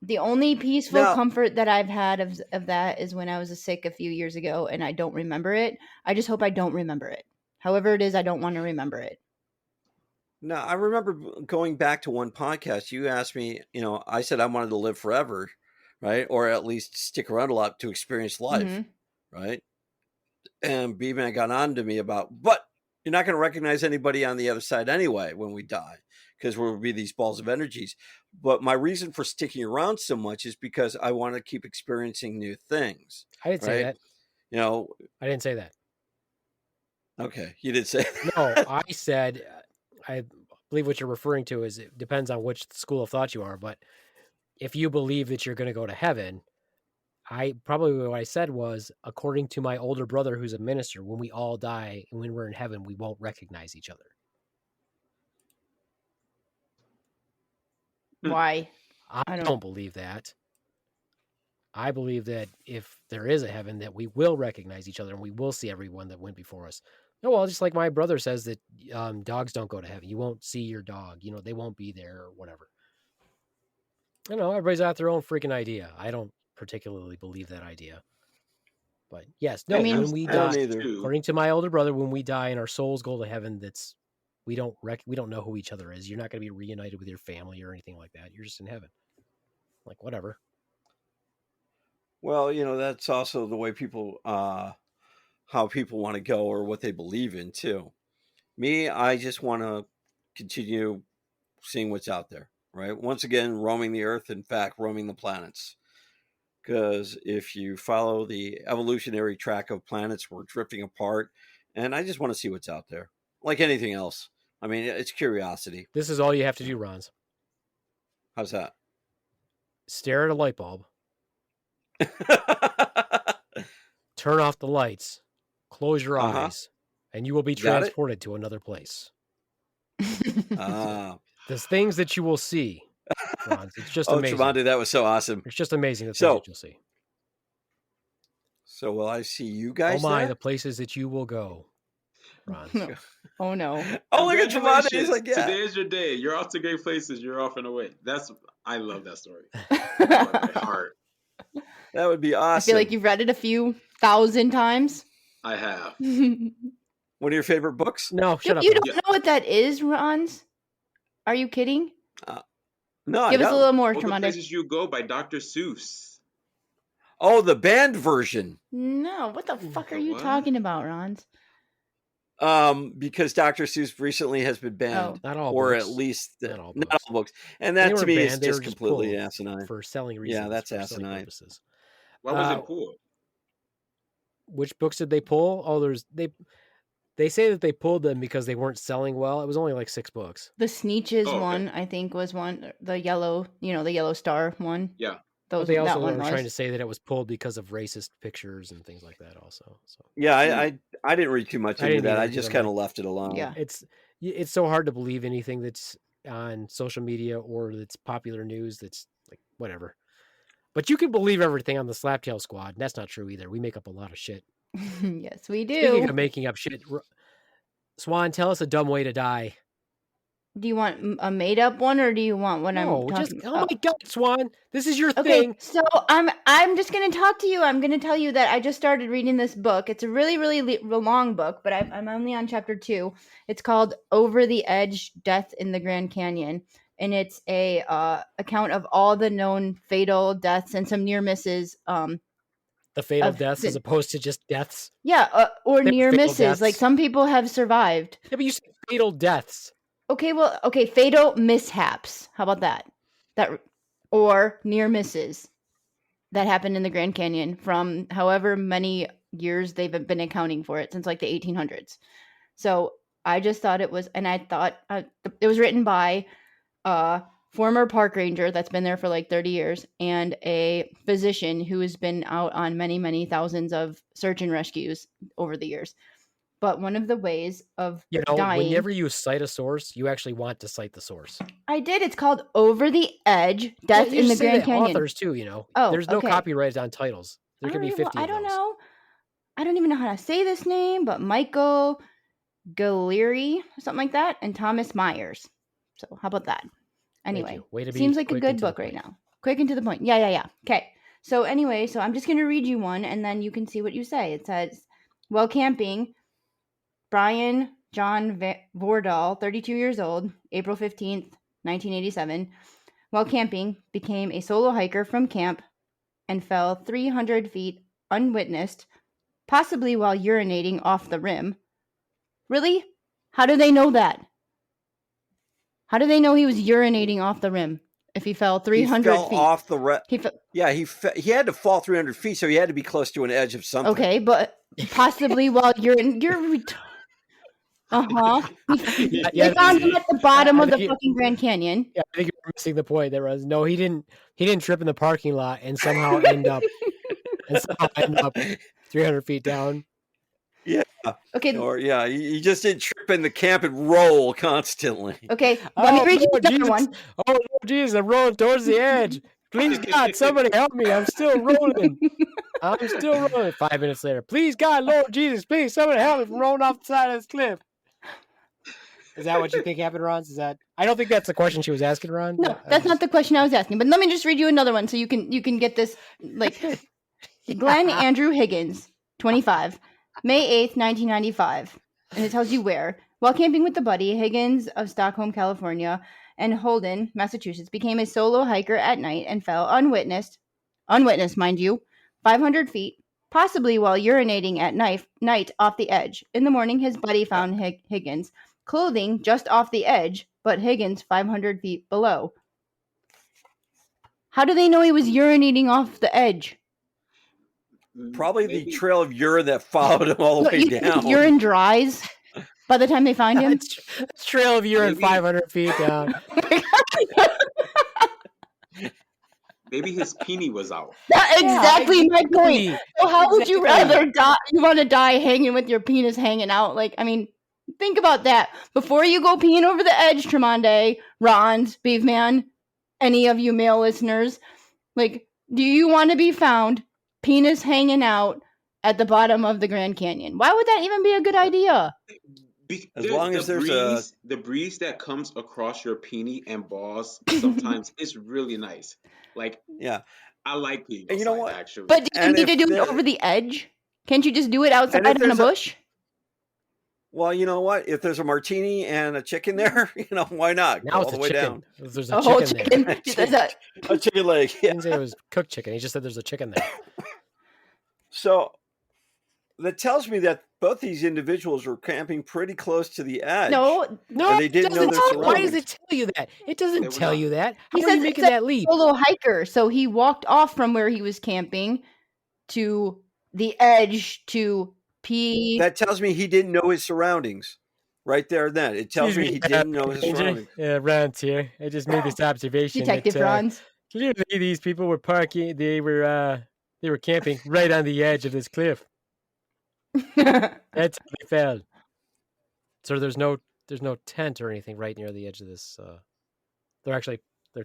The only peaceful Now- comfort that I've had of that is when I was sick a few years ago and I don't remember it. I just hope I don't remember it. However it is, I don't want to remember it. No, I remember going back to one podcast. You asked me, I said I wanted to live forever, right? Or at least stick around a lot to experience life, Mhm. right? And Beaveman got on to me about, but you're not going to recognize anybody on the other side anyway when we die, because we'll be these balls of energies. But my reason for sticking around so much is because I want to keep experiencing new things. I didn't say Right. that. I didn't say that. Okay, you did say No, that. I said I believe what you're referring to is it depends on which school of thought you are. But if you believe that you're going to go to heaven, what I said was, according to my older brother, who's a minister, when we all die and when we're in heaven, we won't recognize each other. Why? I don't believe that. I believe that if there is a heaven, that we will recognize each other and we will see everyone that went before us. No, well, just like my brother says that dogs don't go to heaven. You won't see your dog. They won't be there or whatever. I know everybody's got their own freaking idea. I don't particularly believe that idea. But yes, no, when we die, according to my older brother, when we die and our souls go to heaven, we don't know who each other is. You're not going to be reunited with your family or anything like that. You're just in heaven. Like, whatever. Well, that's also the way people, how people want to go or what they believe in too. Me, I just want to continue seeing what's out there, right? Once again, roaming the earth, in fact, roaming the planets. Because if you follow the evolutionary track of planets, we're drifting apart. And I just want to see what's out there. Like anything else. I mean, it's curiosity. This is all you have to do, Ronz. How's that? Stare at a light bulb. Turn off the lights. Close your eyes. And you will be transported to another place. The things that you will see, Ronz, it's just amazing. Tromondae, that was so awesome. It's just amazing the things that you'll see. So will I see you guys there? The places that you will go, Ronz. No. Oh, no. Oh, look at Tromondae. He's like, yeah. Today is your day. You're off to great places. You're off and away. I love that story. My heart. That would be awesome. I feel like you've read it a few thousand times. I have. One of your favorite books? No, shut up. You don't know what that is, Ronz? Are you kidding? No, Give us a little more, Tromondae. The Places You Go by Dr. Seuss. Oh, the banned version. No, what the fuck are you talking about, Ronz? Because Dr. Seuss recently has been banned, not all or books. at least not all books, and that to me is just just completely asinine for selling reasons. Yeah, that's asinine. Why was it pulled? Which books did they pull? Oh, they say that they pulled them because they weren't selling well. It was only like 6 books. The Sneetches one, I think, was one. The yellow, the yellow star one. Yeah. They also were trying to say that it was pulled because of racist pictures and things like that also. So yeah, I didn't read too much into that. I just kind of left it alone. Yeah. It's so hard to believe anything that's on social media or that's popular news that's like whatever. But you can believe everything on the Slaptail Squad. And that's not true either. We make up a lot of shit. Yes, we do. Speaking of making up shit, Swan, tell us a dumb way to die. Do you want a made-up one, or do you want what I'm talking about? Oh my God, Swan, this is your thing. So I'm just going to talk to you. I'm going to tell you that I just started reading this book. It's a really, really long book, but I'm only on chapter 2. It's called Over the Edge: Death in the Grand Canyon, and it's a account of all the known fatal deaths and some near misses. The fatal deaths as opposed to just deaths? Yeah, or near misses. Deaths. Like some people have survived. Yeah, but you said fatal deaths. Okay, fatal mishaps. How about that? Or near misses that happened in the Grand Canyon from however many years they've been accounting for it, since like the 1800s. So I just thought it was, and I thought it was written by former park ranger that's been there for like 30 years and a physician who has been out on many, many thousands of search and rescues over the years. But one of the ways of dying... whenever you cite a source, you actually want to cite the source. I did. It's called Over the Edge: Death in the Grand Canyon. Authors too, Oh, there's no copyright on titles. There can be 50 I don't know. I don't even know how to say this name, but Michael Galleri, something like that, and Thomas Myers. So how about that? Anyway, seems like a good book right now. Quick and to the point. Yeah. Okay. So anyway, I'm just going to read you one, and then you can see what you say. It says, while camping, Brian John Vordal, 32 years old, April 15th, 1987, while camping, became a solo hiker from camp and fell 300 feet unwitnessed, possibly while urinating off the rim. Really? How do they know that? How do they know he was urinating off the rim if he fell 300 feet? He fell off the rim. Yeah, he had to fall 300 feet, so he had to be close to an edge of something. Okay, but possibly while you're They found him at the bottom of the fucking Grand Canyon. Yeah, I think you're missing the point. There was no, he didn't trip in the parking lot and somehow end up 300 feet down. Yeah. Okay. Or you just didn't trip in the camp and roll constantly. Okay. Let me read you another one. Oh, Lord Jesus, I'm rolling towards the edge. Please, God, somebody help me. I'm still rolling. 5 minutes later. Please, God, Lord Jesus, please, somebody help me from rolling off the side of this cliff. Is that what you think happened, Ronz? Is that? I don't think that's the question she was asking, Ron. No, that's not the question I was asking. But let me just read you another one so you can get this. Like, Glenn Andrew Higgins, 25, May 8th, 1995, and it tells you where. While camping with a buddy, Higgins of Stockholm, California, and Holden, Massachusetts, became a solo hiker at night and fell unwitnessed, mind you, 500 feet, possibly while urinating at night off the edge. In the morning, his buddy found Higgins' clothing just off the edge, but Higgins 500 feet below. How do they know he was urinating off the edge? Probably the trail of urine that followed him all the way down. Urine dries by the time they find him? Trail of urine 500 feet down. Maybe his peenie was out. That's exactly my point. So how would you rather die? You want to die hanging with your penis hanging out? Like, I mean, think about that. Before you go peeing over the edge, Tromondae, Ronz, Beaveman, any of you male listeners, like, do you want to be found penis hanging out at the bottom of the Grand Canyon? Why would that even be a good idea? As long as there's the breeze that comes across your peenie and balls sometimes it's really nice. Like, I like peeing. And you know what? Actually, but do you need to do it over the edge? Can't you just do it outside in a bush? Well, you know what? If there's a martini and a chicken there, why not? Now go all the way down. There's a chicken there. A chicken leg. He didn't say it was cooked chicken. He just said there's a chicken there. So that tells me that both these individuals were camping pretty close to the edge. No, they didn't know their surroundings. Why does it tell you that? It doesn't tell you that. How he are you making that leap? Solo hiker, so he walked off from where he was camping to the edge to pee. That tells me he didn't know his surroundings. Right there and then. It tells me he didn't know his surroundings. Yeah, Ronz here. I just made this observation. Detective Ronz. Clearly these people were parking. They were camping right on the edge of this cliff. That's how they fell. So there's no tent or anything right near the edge of this. Their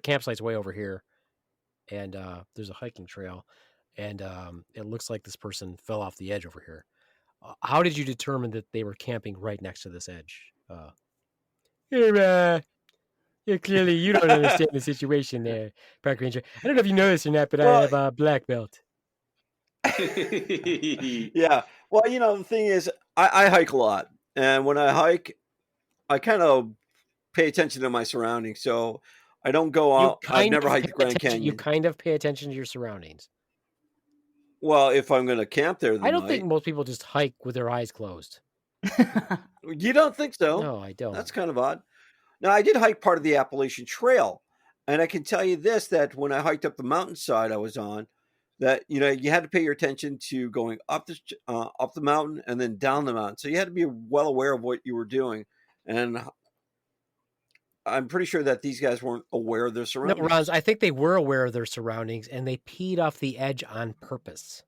campsite's way over here, and there's a hiking trail, and it looks like this person fell off the edge over here. How did you determine that they were camping right next to this edge? Clearly you don't understand the situation there, Park Ranger. I don't know if you know this or not, but I have a black belt. Yeah. Well, the thing is, I hike a lot. And when I hike, I kind of pay attention to my surroundings. So I don't go out. I've never hiked the Grand Canyon. You kind of pay attention to your surroundings. Well, if I'm going to camp there, I don't think most people just hike with their eyes closed. You don't think so? No, I don't. That's kind of odd. Now, I did hike part of the Appalachian Trail. And I can tell you this, that when I hiked up the mountainside I was on, that you had to pay your attention to going up the mountain and then down the mountain. So you had to be well aware of what you were doing. And I'm pretty sure that these guys weren't aware of their surroundings. No, Ronz, I think they were aware of their surroundings, and they peed off the edge on purpose.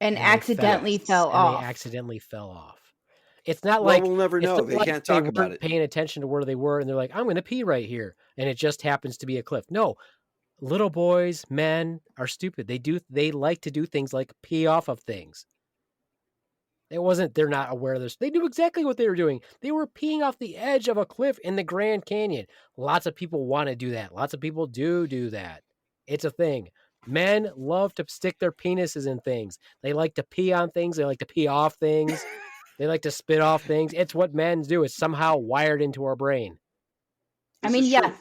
And accidentally fell off. They accidentally fell off. It's not like we'll never know. They can't talk about it. Paying attention to where they were, and they're like, "I'm going to pee right here," and it just happens to be a cliff. No. Little boys, men are stupid. They like to do things like pee off of things. They're not aware of this. They knew exactly what they were doing. They were peeing off the edge of a cliff in the Grand Canyon. Lots of people want to do that. Lots of people do that. It's a thing. Men love to stick their penises in things. They like to pee on things. They like to pee off things. They like to spit off things. It's what men do. It's somehow wired into our brain.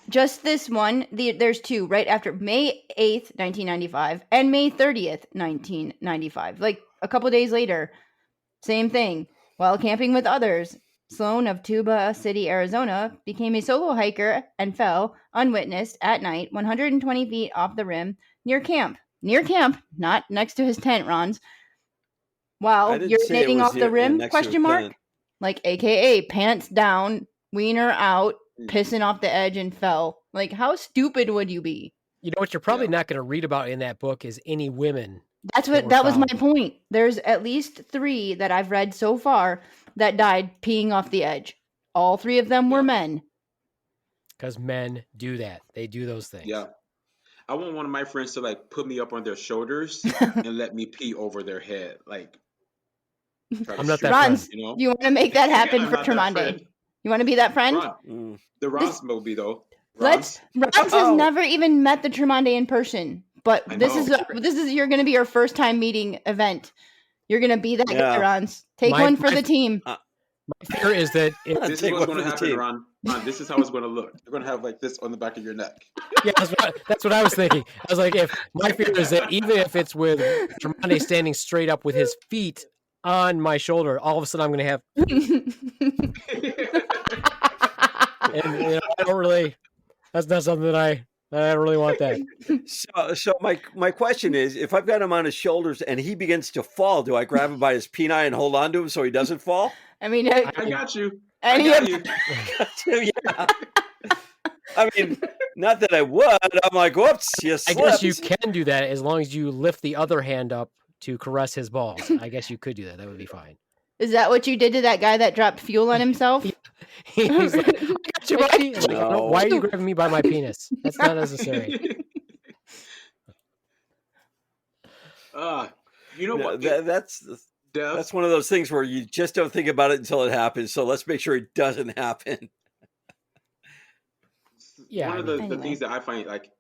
Just this one. There's two right after May 8th, 1995 and May 30th, 1995. Like a couple days later, same thing. While camping with others, Sloan of Tuba City, Arizona, became a solo hiker and fell unwitnessed at night 120 feet off the rim near camp. Near camp, not next to his tent, Ronz. While urinating off the rim, question mark? like AKA pants down, wiener out, Mm. pissing off the edge and fell. Like, how stupid would you be? You know what you're probably Yeah. not going to read about in that book is any women. That's that what were that was my found. point. There's at least 3 that I've read so far that died peeing off the edge. All 3 of them were Yeah. men. Because men do that. They do those things. Yeah. I want one of my friends to like put me up on their shoulders and let me pee over their head. Like, try to I'm not shoot that them, Ronz, you know? you want to make that happen I'm for not that Tromondae? friend. You want to be that friend? Ron, Mm. the Ronz movie though. Ronz has Oh. never even met the Tromondae in person, but I this know. is you're going to be your first time meeting event. You're going to be that guy, Yeah. Ronz. Take My- one for my- the team. My fear is that if, This is Take what's one going for to the happen, team. Ron. Ron, this is how it's going to look. You're going to have like this on the back of your neck. yeah, that's what I was thinking. I was like, if my fear is that even if it's with Tromondae standing straight up with his feet on my shoulder, all of a sudden I'm going to have, and I don't really. That's not something that I don't really want that. So my question is, if I've got him on his shoulders and he begins to fall, do I grab him by his peni and hold on to him so he doesn't fall? I mean, I got you. I any got of you. Yeah. I mean, not that I would. I'm like, whoops, you I slipped. guess you can do that as long as you lift the other hand up to caress his balls. I guess you could do that. That would be fine. is that what you did to that guy that dropped fuel on himself? He's like, I got you, buddy. Like, No. why are you grabbing me by my penis? That's not necessary. You know Yeah, what? that's Death. one of those things where you just don't think about it until it happens. So let's make sure it doesn't happen. Yeah, One I of the Anyway. things that I find like,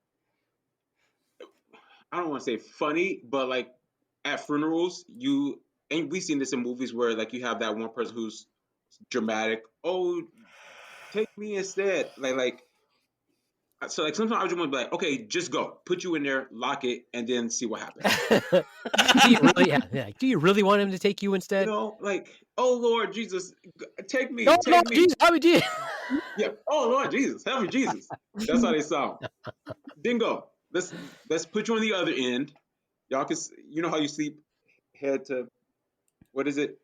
I don't want to say funny, but like at funerals, and we've seen this in movies where like you have that one person who's dramatic. Oh, take me instead. Like so like sometimes I just want to be like, okay, just go, put you in there, lock it, and then see what happens. do you really? Yeah, do you really want him to take you You instead? know, like, oh Lord Jesus, take me, No, take no, me. Jesus, I mean, Jesus. Yeah. Oh Lord Jesus, help me Jesus. That's how they sound. Then go. Let's put you on the other end. Y'all can, you know how you sleep head to, what is it?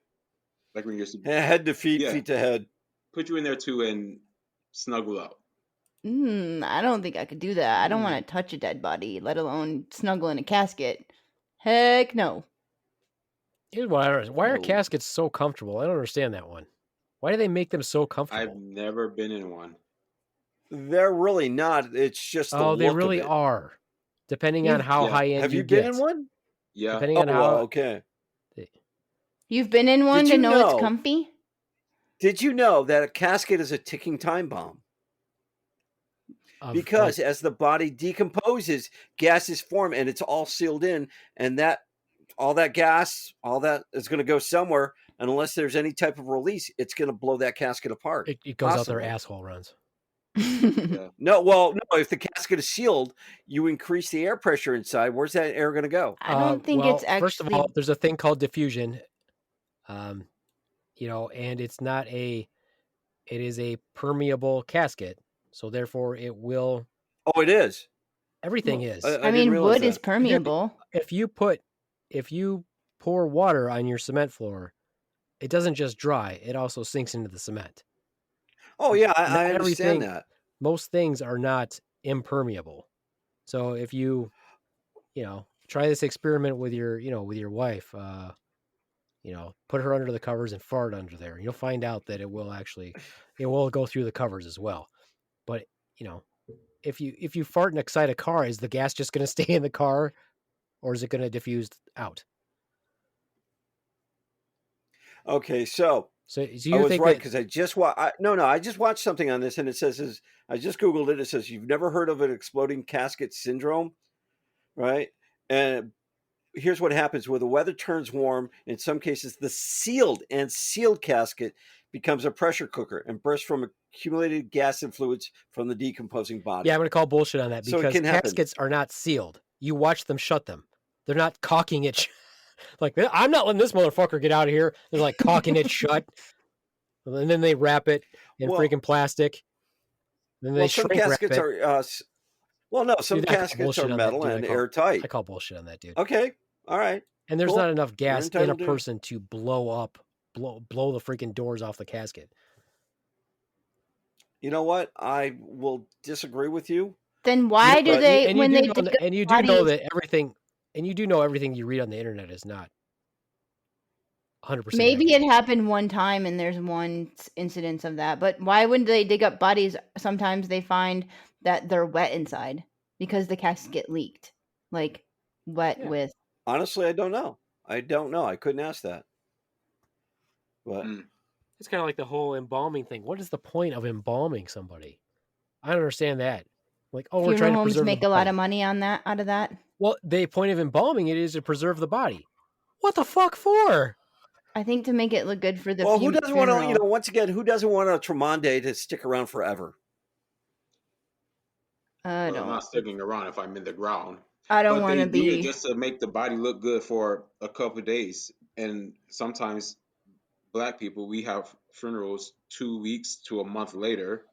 Like when you're sleeping. Head to feet, Yeah. feet to head. Put you in there too and snuggle out. I don't think I could do that. I don't want to touch a dead body, let alone snuggle in a casket. Heck no. Here's what I don't understand. Why are No. caskets so comfortable? I don't understand that one. Why do they make them so I've comfortable? never been in one. They're really not. It's just the Oh, they look really of it. are. Depending on how Yeah. high end Have you you been get. in one? Yeah. Depending Oh, on how. well, okay. You've been in one Did to you know it's know- comfy? Did you know that a casket is a ticking time bomb? Because as the body decomposes, gases form and it's all sealed in, and all that gas, all that is going to go somewhere. And unless there's any type of release, it's going to blow that casket apart. it goes out Possibly. their asshole runs. Yeah. No, if the casket is sealed, you increase the air pressure inside. Where's that air going to go? I don't think well, it's actually. First of all, there's a thing called diffusion. And it's not it is a permeable casket. So therefore it will, Oh, it is. everything Well, is. I didn't mean, realize wood is that. permeable. If you pour water on your cement floor, it doesn't just dry, it also sinks into the cement. Oh, yeah, Not I everything- understand that. Most things are not impermeable. So if you try this experiment with your wife, put her under the covers and fart under there. You'll find out that it will go through the covers as well. But, if you fart inside a car, is the gas just going to stay in the car or is it going to diffuse out? Okay, so So I you was think right that, because I just I just watched something on this and it says I just Googled it. It says you've never heard of an exploding casket syndrome, right? And here's what happens: when the weather turns warm, in some cases, the sealed casket becomes a pressure cooker and bursts from accumulated gas and fluids from the decomposing body. yeah, I'm going to call bullshit on that So it because can happen. caskets are not sealed. You watch them shut them. They're not caulking it. Like, I'm not letting this motherfucker get out of here. They're like caulking it shut. And then they wrap it in Well- freaking plastic. Then they Well, some shrink wrap caskets it. are. Some Dude, I call caskets bullshit are on that, metal dude. and I airtight. call bullshit on that, dude. Okay, all right. And there's cool. not enough gas in a entitled to it. person to blow up blow the freaking doors off the casket. You know what? I will disagree with you. Then why do but- they And you when do they know, dig up and you do know bodies? that everything, and you do know everything you read on the internet is not 100%. Maybe accurate. it happened one time and there's one incidence of that, but why wouldn't they dig up bodies? Sometimes they find that they're wet inside because the casket leaked, like wet Yeah. with. Honestly, I don't know. I couldn't ask that. But It's kind of like the whole embalming thing. What is the point of embalming somebody? I don't understand that. Like, oh, we're Funeral trying to homes preserve make the a lot body. of money on that out of that. Well, the point of embalming it is to preserve the body. What the fuck for? I think to make it look good for the who doesn't want to? funeral. Once again, who doesn't want a Tromondae to stick around forever? I Well, I'm don't. not sticking around if I'm in the ground. I don't But want they to do it be. just to make the body look good for a couple of days. And sometimes Black people, we have funerals 2 weeks to a month later.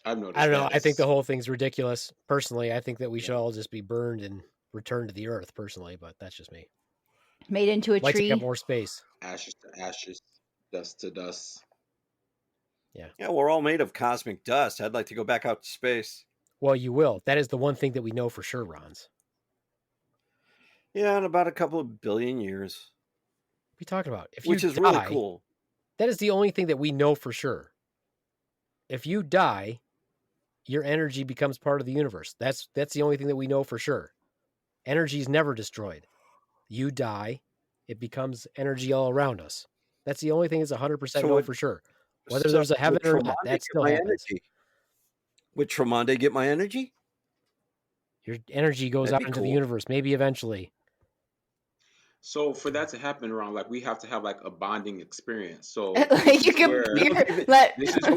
I've noticed I don't know. that. I think the whole thing's ridiculous. Personally, I think that we should all just be burned and returned to the earth. Personally, but that's just me. Made into a Like to tree. get more space. Ashes to ashes, dust to dust. Yeah, we're all made of cosmic dust. I'd like to go back out to space. Well, you will. That is the one thing that we know for sure, Ronz. Yeah, in about a couple of billion years. What are you talking about? If Which you is die, really cool. That is the only thing that we know for sure. If you die, your energy becomes part of the universe. That's the only thing that we know for sure. Energy is never destroyed. You die, it becomes energy all around us. That's the only thing that's 100% known for sure. Whether there's a heaven or not, that still happens. Would Tromondae get my energy? Your energy goes out into the universe, maybe eventually. So for that to happen, Ron, like we have to have like a bonding experience. So You can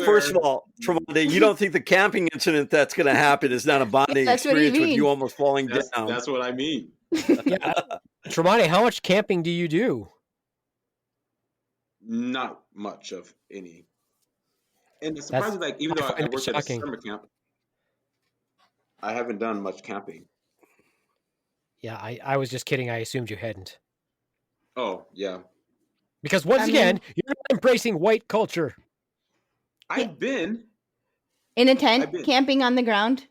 First of all, Tromondae, you don't think the camping incident that's going to happen is not a bonding experience with you almost falling down? That's what I mean. Yeah, Tromondae, how much camping do you do? Not much of any. And it's surprising, like even though I worked at a summer camp, I haven't done much camping. Yeah, I was just kidding. I assumed you hadn't. Oh, yeah. Because once again, you're not embracing white culture. I've been. In a tent, camping on the ground?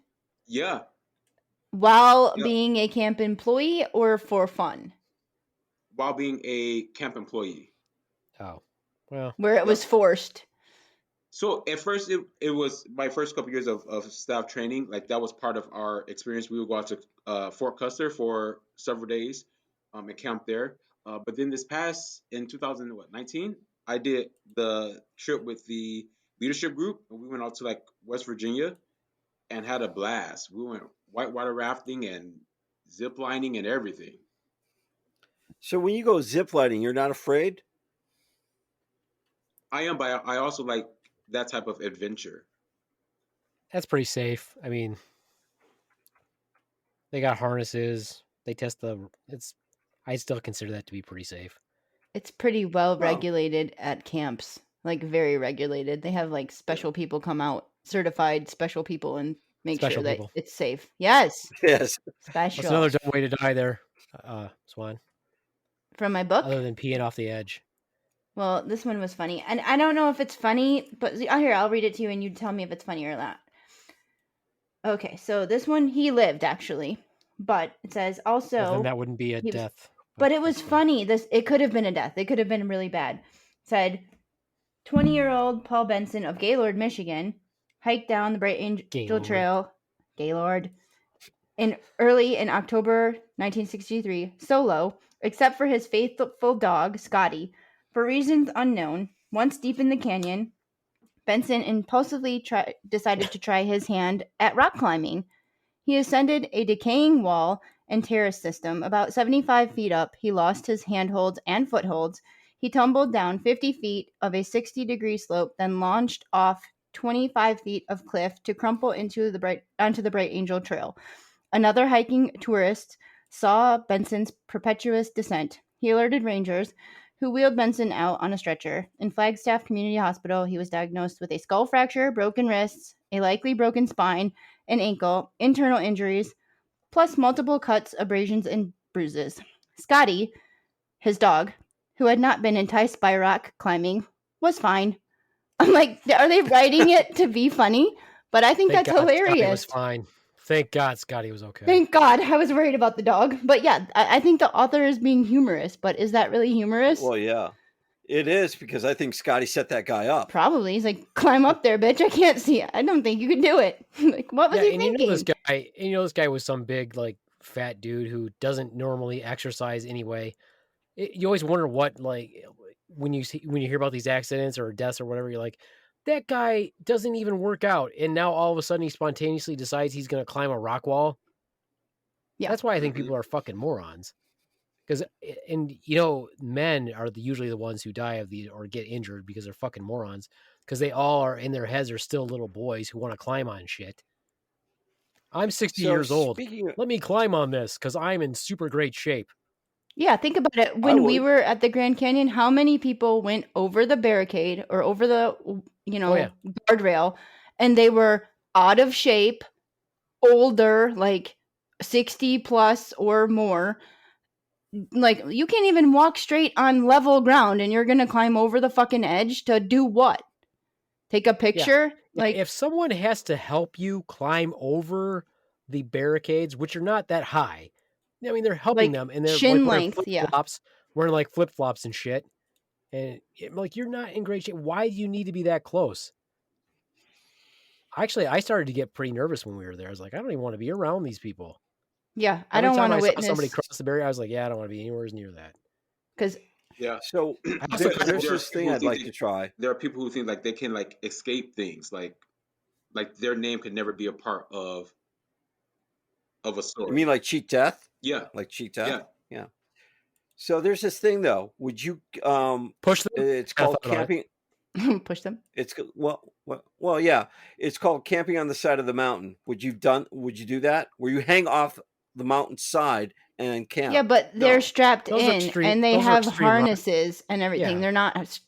Yeah. While being a camp employee or for fun? While being a camp employee. Oh, well. Where it was forced. So at first, it was my first couple years of staff training. Like that was part of our experience. We would go out to Fort Custer for several days and camp there. But then this past, in 2019, I did the trip with the leadership group. And we went out to like West Virginia and had a blast. We went whitewater rafting and zip lining and everything. So when you go zip lining, you're not afraid? I am, but I also like that type of adventure. That's pretty safe. I mean, they got harnesses. They test I still consider that to be pretty safe. It's pretty well regulated at camps, like very regulated. They have like special people come out, certified special people, and make sure that it's safe. Yes. Yes. Special. That's another dumb way to die there, Swan. From my book? Other than peeing off the edge. Well, this one was funny. And I don't know if it's funny, but here, I'll read it to you and you tell me if it's funny or not. Okay, so this one, he lived actually. But it says also... Well, then that wouldn't be a death. But it was funny. It could have been a death. It could have been really bad. It said, 20-year-old Paul Benson of Gaylord, Michigan, hiked down the Bright Angel Trail, Gaylord, in October 1963, solo, except for his faithful dog, Scotty. For reasons unknown, once deep in the canyon, Benson impulsively decided to try his hand at rock climbing. He ascended a decaying wall and terrace system. About 75 feet up, he lost his handholds and footholds. He tumbled down 50 feet of a 60-degree slope, then launched off 25 feet of cliff to crumple onto the Bright Angel Trail. Another hiking tourist saw Benson's impetuous descent. He alerted rangers, who wheeled Benson out on a stretcher. In Flagstaff Community Hospital, he was diagnosed with a skull fracture, broken wrists, a likely broken spine, an ankle, internal injuries, plus multiple cuts, abrasions, and bruises. Scotty, his dog, who had not been enticed by rock climbing, was fine. I'm like, are they writing it to be funny? But I think Thank that's God Scotty was hilarious. fine. Thank God Scotty was okay. Thank God. I was worried about the dog. But yeah, I think the author is being humorous. But is that really humorous? Well, yeah, it is, because I think Scotty set that guy up. Probably. He's like, climb up there, bitch. I can't see it. I don't think you can do it. Like, what was he and thinking? this guy was some big, like, fat dude who doesn't normally exercise anyway. You always wonder what, like, when you hear about these accidents or deaths or whatever, you're like, that guy doesn't even work out, and now all of a sudden he spontaneously decides he's going to climb a rock wall. Yeah. That's why I think people are fucking morons. Because, and men are usually the ones who die or get injured because they're fucking morons. Because they all are, in their heads, are still little boys who want to climb on shit. I'm 60 years old. Let me climb on this because I'm in super great shape. Yeah, think about it. When we were at the Grand Canyon, how many people went over the barricade or over the, guardrail, and they were out of shape, older, like 60 plus or more. Like, you can't even walk straight on level ground, and you're going to climb over the fucking edge to do what? Take a picture? Yeah. Like, if someone has to help you climb over the barricades, which are not that high, I mean, they're helping them, and they're shin like, length, wearing like flip flops and shit. And like, you're not in great shape. Why do you need to be that close? Actually, I started to get pretty nervous when we were there. I was like, I don't even want to be around these people. Yeah, I don't want to witness. Somebody cross the barrier. I was like, yeah, I don't want to be anywhere near that. Because so there's this thing I'd like to try. There are people who think like they can like escape things, like their name could never be a part of a story. You mean like cheat death? Yeah, like cheat death. Yeah. So there's this thing though. Would you push them? It's called camping. Push them. It's well, yeah. It's called camping on the side of the mountain. Would you do that? Where you hang off the mountain side and camp? Yeah, but they're strapped in, and they have harnesses and everything. Yeah. They're not.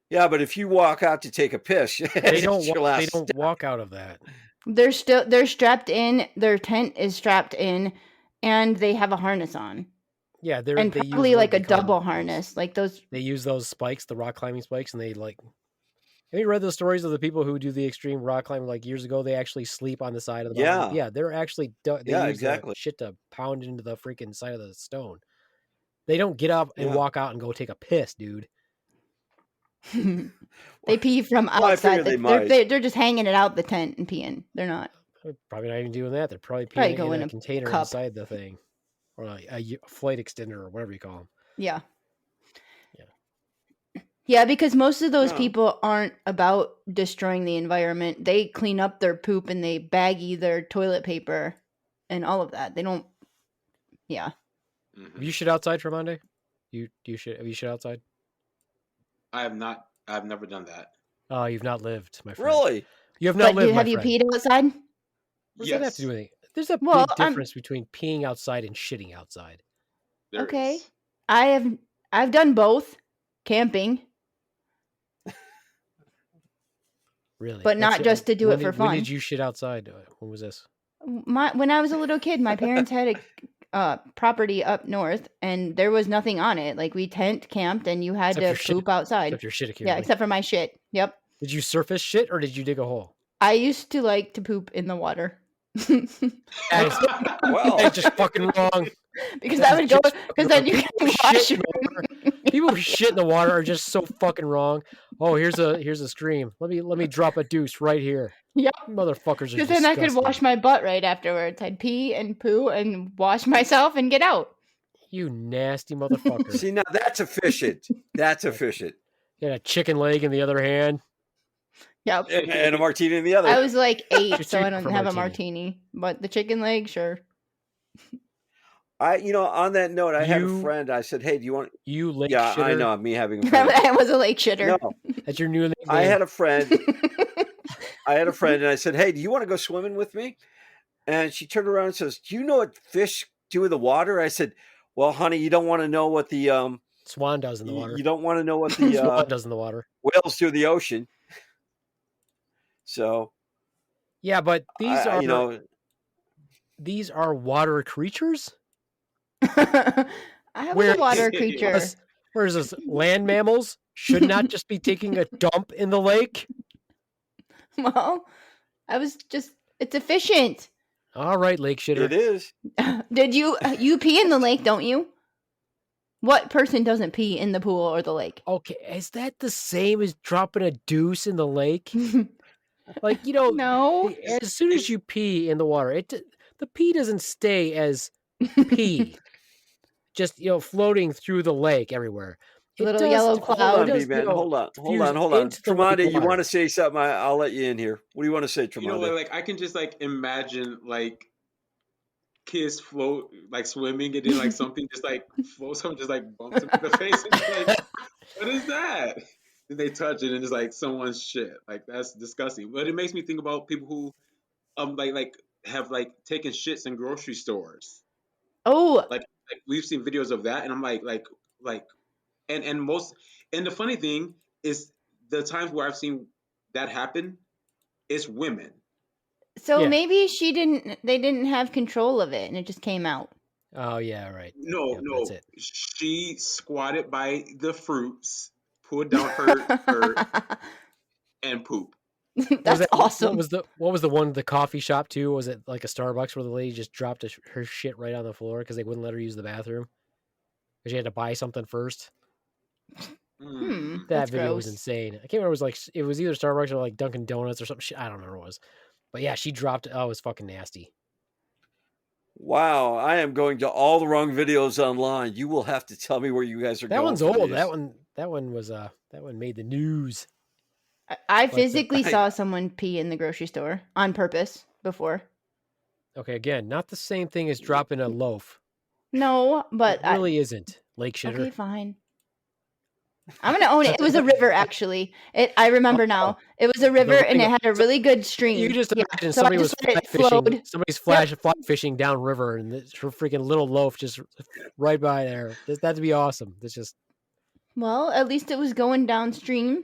Yeah, but if you walk out to take a piss, they don't walk out of that. They're strapped in. Their tent is strapped in, and they have a harness on. Yeah, they probably like a double harness, like those. They use those spikes, the rock climbing spikes, and they like. Have you read the stories of the people who do the extreme rock climbing like years ago? They actually sleep on the side of the mountain. Yeah, they're actually use exactly shit to pound into the freaking side of the stone. They don't get up and walk out and go take a piss, dude. They pee from outside. They're just hanging it out the tent and peeing. They're not. They're probably not even doing that. They're probably peeing in a container inside the thing, or a flight extender or whatever you call them. Yeah. Yeah, because most of those people aren't about destroying the environment. They clean up their poop and they baggie their toilet paper and all of that. They don't. Yeah. Have you shit outside, Tromondae? Have you shit outside? I have not. I've never done that. Oh, you've not lived, my friend. Really? You have not lived, have you peed outside? What does that have to do with anything? There's a big difference between peeing outside and shitting outside. Okay. I've done both. Camping. Really? But not just to do it for fun. When did you shit outside? When was this? When I was a little kid, my parents had a property up north, and there was nothing on it. Like, we tent camped, and you had to poop outside. Except your shit. Yeah, except for my shit. Yep. Did you surface shit, or did you dig a hole? I used to like to poop in the water. That's just fucking wrong. Because I would go, because then you can wash it. People who shit in the water are just so fucking wrong. Oh, here's a stream. Let me drop a deuce right here. Yep. Motherfuckers are because then I could wash my butt right afterwards. I'd pee and poo and wash myself and get out. You nasty motherfucker. See, now that's efficient. That's efficient. You got a chicken leg in the other hand. Yep. And a martini in the other. I was like 8, so I don't have a martini. But the chicken leg, sure. On that note, I had a friend. I said, "Hey, do you want you lake shitter?" I know me having. I was a lake shitter. No, that's your new nickname. I had a friend. And I said, "Hey, do you want to go swimming with me?" And she turned around and says, "Do you know what fish do in the water?" I said, "Well, honey, you don't want to know what the swan does in the water. You don't want to know what the swan does in the water. Whales do in the ocean." So, yeah, but these are water creatures. I was Where- a water creature. Whereas this land mammals should not just be taking a dump in the lake. Well, it's efficient. All right, lake shitter. It is. Did you pee in the lake, don't you? What person doesn't pee in the pool or the lake? Okay, is that the same as dropping a deuce in the lake? Like, No. as soon as you pee in the water, the pee doesn't stay as pee, just floating through the lake everywhere. Little yellow Hold cloud. on, does, B-Man. Hold on. fuse Into the Tromondae, you water. want to say something? I'll let you in here. What do you want to say, Tromondae? You know what? Like I can just like imagine like kids float like swimming and then like something just like floats up, just like bumps them in the face and just, like, what is that? And they touch it and it's like someone's shit. Like that's disgusting. But it makes me think about people who like have like taken shits in grocery stores. Oh, Like we've seen videos of that and I'm like and most and the funny thing is the times where I've seen that happen, it's women. so Yeah. maybe they didn't have control of it and it just came out. Oh yeah, right. No, Yep, no. that's it. She squatted by the fruits, pulled down her and poop. That's awesome. What was the one at the coffee shop too? Was it like a Starbucks where the lady just dropped her shit right on the floor because they wouldn't let her use the bathroom because she had to buy something first? That That's video gross. was insane. I can't remember. It was either Starbucks or like Dunkin' Donuts or something. I don't remember what it was. But yeah, she dropped it. Oh, it was fucking nasty. Wow, I am going to all the wrong videos online. You will have to tell me where you guys are That going. one's for old. these. That one made the news. I physically saw someone pee in the grocery store on purpose before. Okay, again, not the same thing as dropping a loaf. No, but It really isn't. Lake shitter. okay, fine. I'm gonna own it. It was a river, actually. I remember now. It was a river, and it had a really good stream. You just Yeah, imagine so I somebody was just let fly it fishing. flowed. Somebody's fly fishing downriver, and her freaking little loaf just right by there. That'd be awesome. That's just. Well, at least it was going downstream.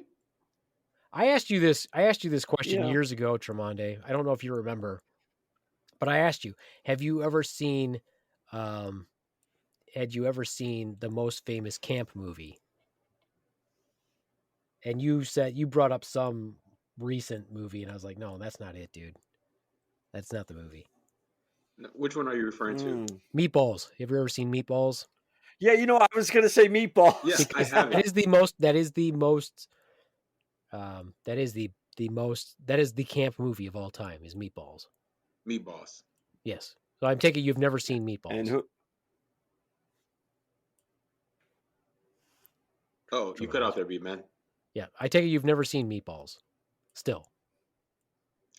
I asked you this question Yeah. years ago, Tromondae. I don't know if you remember, but I asked you, have you ever seen the most famous camp movie? And you said you brought up some recent movie, and I was like, no, that's not it, dude. That's not the movie. Which one are you referring to? Meatballs. Have you ever seen Meatballs? Yeah, I was going to say Meatballs. Yes, I have That it. is the most. That is the most. That is the most. That is the camp movie of all time. Is Meatballs. Meatballs. Yes. So I'm taking you've never seen Meatballs. And who? Oh, you cut out there, B-Man. Yeah, I take it you've never seen Meatballs. Still,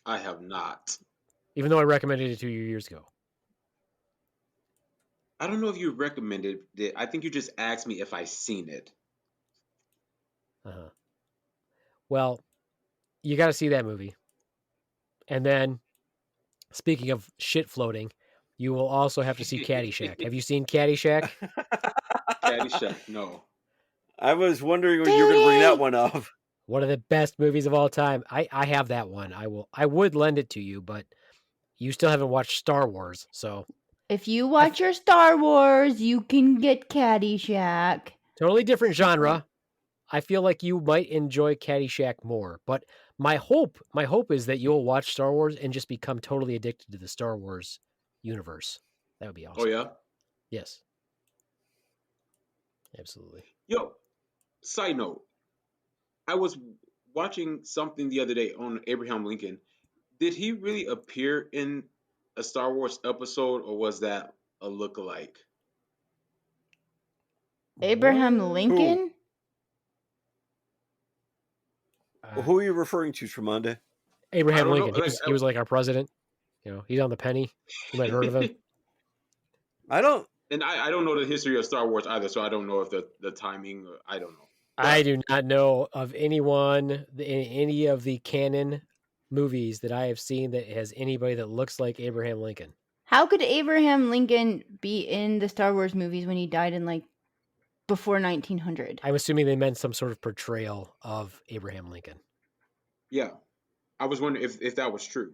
I have not. even though I recommended it to you years ago. I don't know if you recommended it. I think you just asked me if I seen it. Well, you got to see that movie. And then, speaking of shit floating, you will also have to see Caddyshack. Have you seen Caddyshack? Caddyshack, no. I was wondering when you were going to bring that one up. One of the best movies of all time. I have that one. I would lend it to you, but you still haven't watched Star Wars, so If you watch your Star Wars, you can get Caddyshack. totally different genre. I feel like you might enjoy Caddyshack more, but my hope is that you'll watch Star Wars and just become totally addicted to the Star Wars universe. That would be awesome. Oh, yeah? Yes. Absolutely. Yo, side note. I was watching something the other day on Abraham Lincoln. Did he really appear in a Star Wars episode, or was that a lookalike? Abraham Lincoln? Who are you referring to, Tromondae? Abraham I don't Lincoln. know. He was like our president. He's on the penny. You might have heard of him. I don't. And I don't know the history of Star Wars either, so I don't know if the timing, I don't know. I do not know of anyone in any of the canon movies that I have seen that has anybody that looks like Abraham Lincoln. How could Abraham Lincoln be in the Star Wars movies when he died in like before 1900? I'm assuming they meant some sort of portrayal of Abraham Lincoln. Yeah. I was wondering if that was true.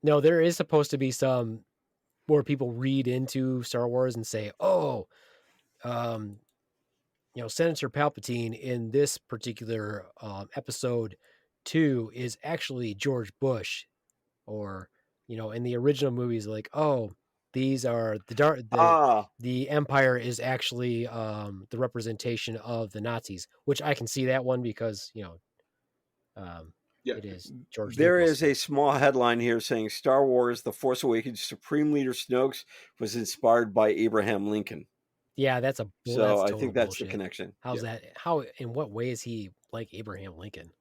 No, there is supposed to be some where people read into Star Wars and say, "Oh, Senator Palpatine in this particular episode 2 is actually George Bush," or in the original movies, like, "Oh, these are the Empire is actually the representation of the Nazis," which I can see that one because it is George There Lucas. is a small headline here saying Star Wars: The Force Awakens Supreme Leader Snoke was inspired by Abraham Lincoln. Yeah, that's So that's I think that's bullshit. the connection. How's that? How, in what way is he like Abraham Lincoln?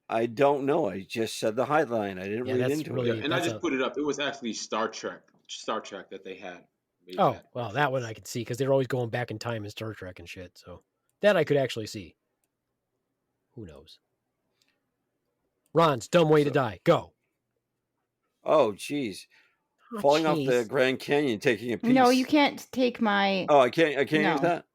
I don't know. I just said the headline. I didn't read into it. And I just put it up. It was actually Star Trek that they had. Oh, well, that one I could see because they're always going back in time in Star Trek and shit. So that I could actually see. Who knows? Ron's dumb way to die. Go. Oh, geez. Falling off the Grand Canyon, taking a piece. No, you can't take my... Oh, I can't use that?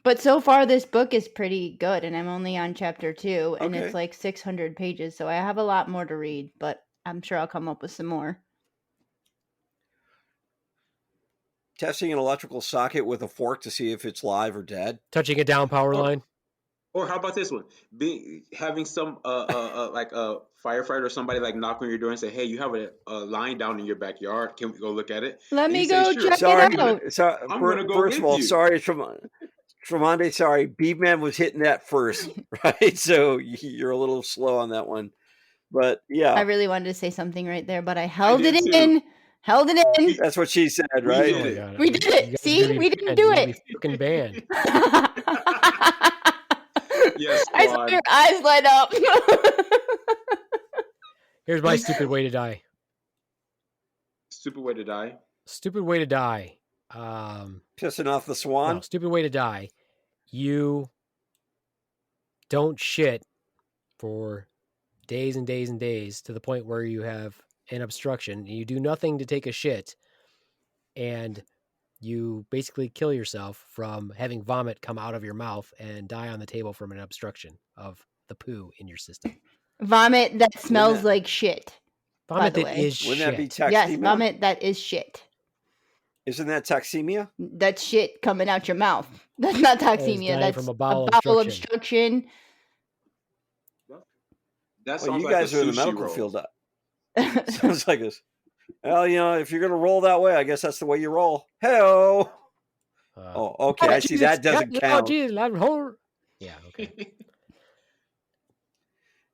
But so far, this book is pretty good, and I'm only on chapter 2, and it's like 600 pages, so I have a lot more to read, but I'm sure I'll come up with some more. Testing an electrical socket with a fork to see if it's live or dead. Touching a down power line. Or how about this one? Having some like a firefighter or somebody like knock on your door and say, "Hey, you have a line down in your backyard. Can we go look at it?" Let me go check it out. I'm gonna go first of all, sorry, Tromondae, sorry. Beaveman was hitting that first, right? So you're a little slow on that one. But yeah. I really wanted to say something right there, but I held it in. Held it in. That's what she said, right? We did it. See, we didn't do it. Fucking banned. Yes, I saw your eyes light up. Here's my stupid way to die. Stupid way to die? Stupid way to die. Pissing off the swan? No, stupid way to die. You don't shit for days and days and days to the point where you have an obstruction. You do nothing to take a shit, and you basically kill yourself from having vomit come out of your mouth and die on the table from an obstruction of the poo in your system. Vomit that smells like shit. Vomit that is shit. Wouldn't that be toxemia? Yes, vomit that is shit. Isn't that toxemia? That's shit coming out your mouth. That's not toxemia. That's from a bowel obstruction. That sounds you guys are in the medical field. Sounds like this. Well, if you're going to roll that way, I guess that's the way you roll. Hey-oh. Okay. I see that doesn't count. Yeah, okay.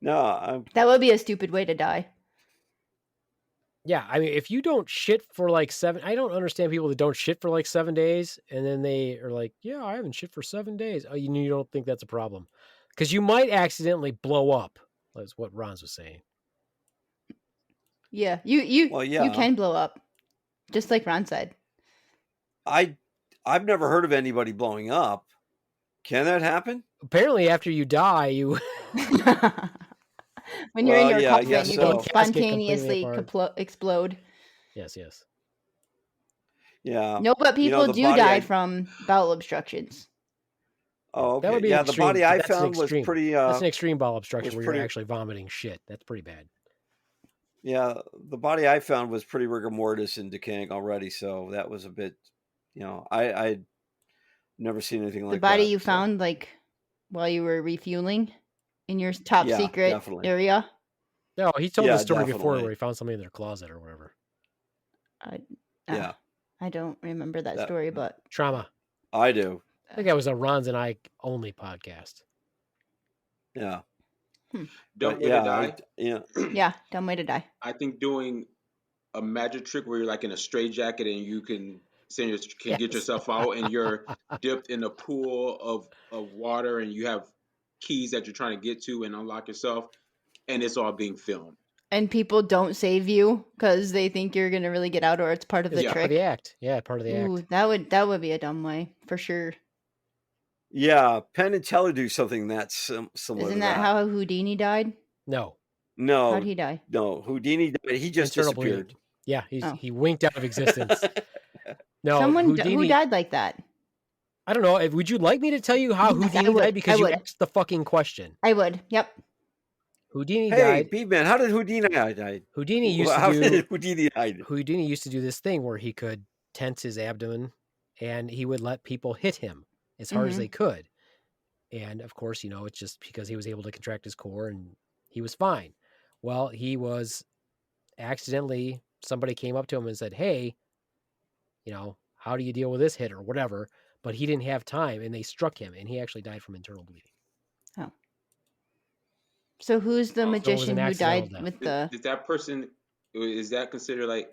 No. That would be a stupid way to die. Yeah, I mean, if you don't shit for like 7... I don't understand people that don't shit for like 7 days, and then they are like, yeah, I haven't shit for 7 days. Oh, you don't think that's a problem. Because you might accidentally blow up, that's what Ronz was saying. Yeah, you can blow up, just like Ron said. I've never heard of anybody blowing up. Can that happen? Apparently, after you die, you when you're in your coffin, you so. can spontaneously explode. Yes. Yeah. No, but people do die from bowel obstructions. Oh, okay. That would be the body I found was pretty. That's an extreme bowel obstruction where you're actually vomiting shit. That's pretty bad. Yeah, the body I found was pretty rigor mortis and decaying already, so that was a bit, I'd never seen anything like that. The body you found, like, while you were refueling in your top secret area? No, he told the story before where he found somebody in their closet or whatever. I don't remember that story, but... Trauma. I do. I think that was a Ronz and I only podcast. Yeah. Dumb way to die. Yeah, dumb way to die. I think doing a magic trick where you're like in a straitjacket and you can get yourself out and you're dipped in a pool of water and you have keys that you're trying to get to and unlock yourself, and it's all being filmed. And people don't save you because they think you're gonna really get out, or it's part of the trick. Part of the act. Yeah, part of the act. Ooh, that would be a dumb way for sure. Yeah, Penn and Teller do something that's similar. Isn't that how Houdini died? No. How'd he die? No, Houdini died. He just disappeared. Bleeding. Yeah, he winked out of existence. No, who died like that? I don't know. Would you like me to tell you how Houdini died? Because you asked the fucking question. I would. Yep. Houdini Hey, died. Beaveman, how did Houdini die? Houdini used How to do did Houdini die? Houdini used to do this thing where he could tense his abdomen, and he would let people hit him as hard as Mhm. they could. And of course, it's just because he was able to contract his core and he was fine. Well, he was accidentally, somebody came up to him and said, "Hey, how do you deal with this hit or whatever?" But he didn't have time, and they struck him, and he actually died from internal bleeding. Oh. So who's the So it was an magician who accidental died death. with the? Did that person, is that considered like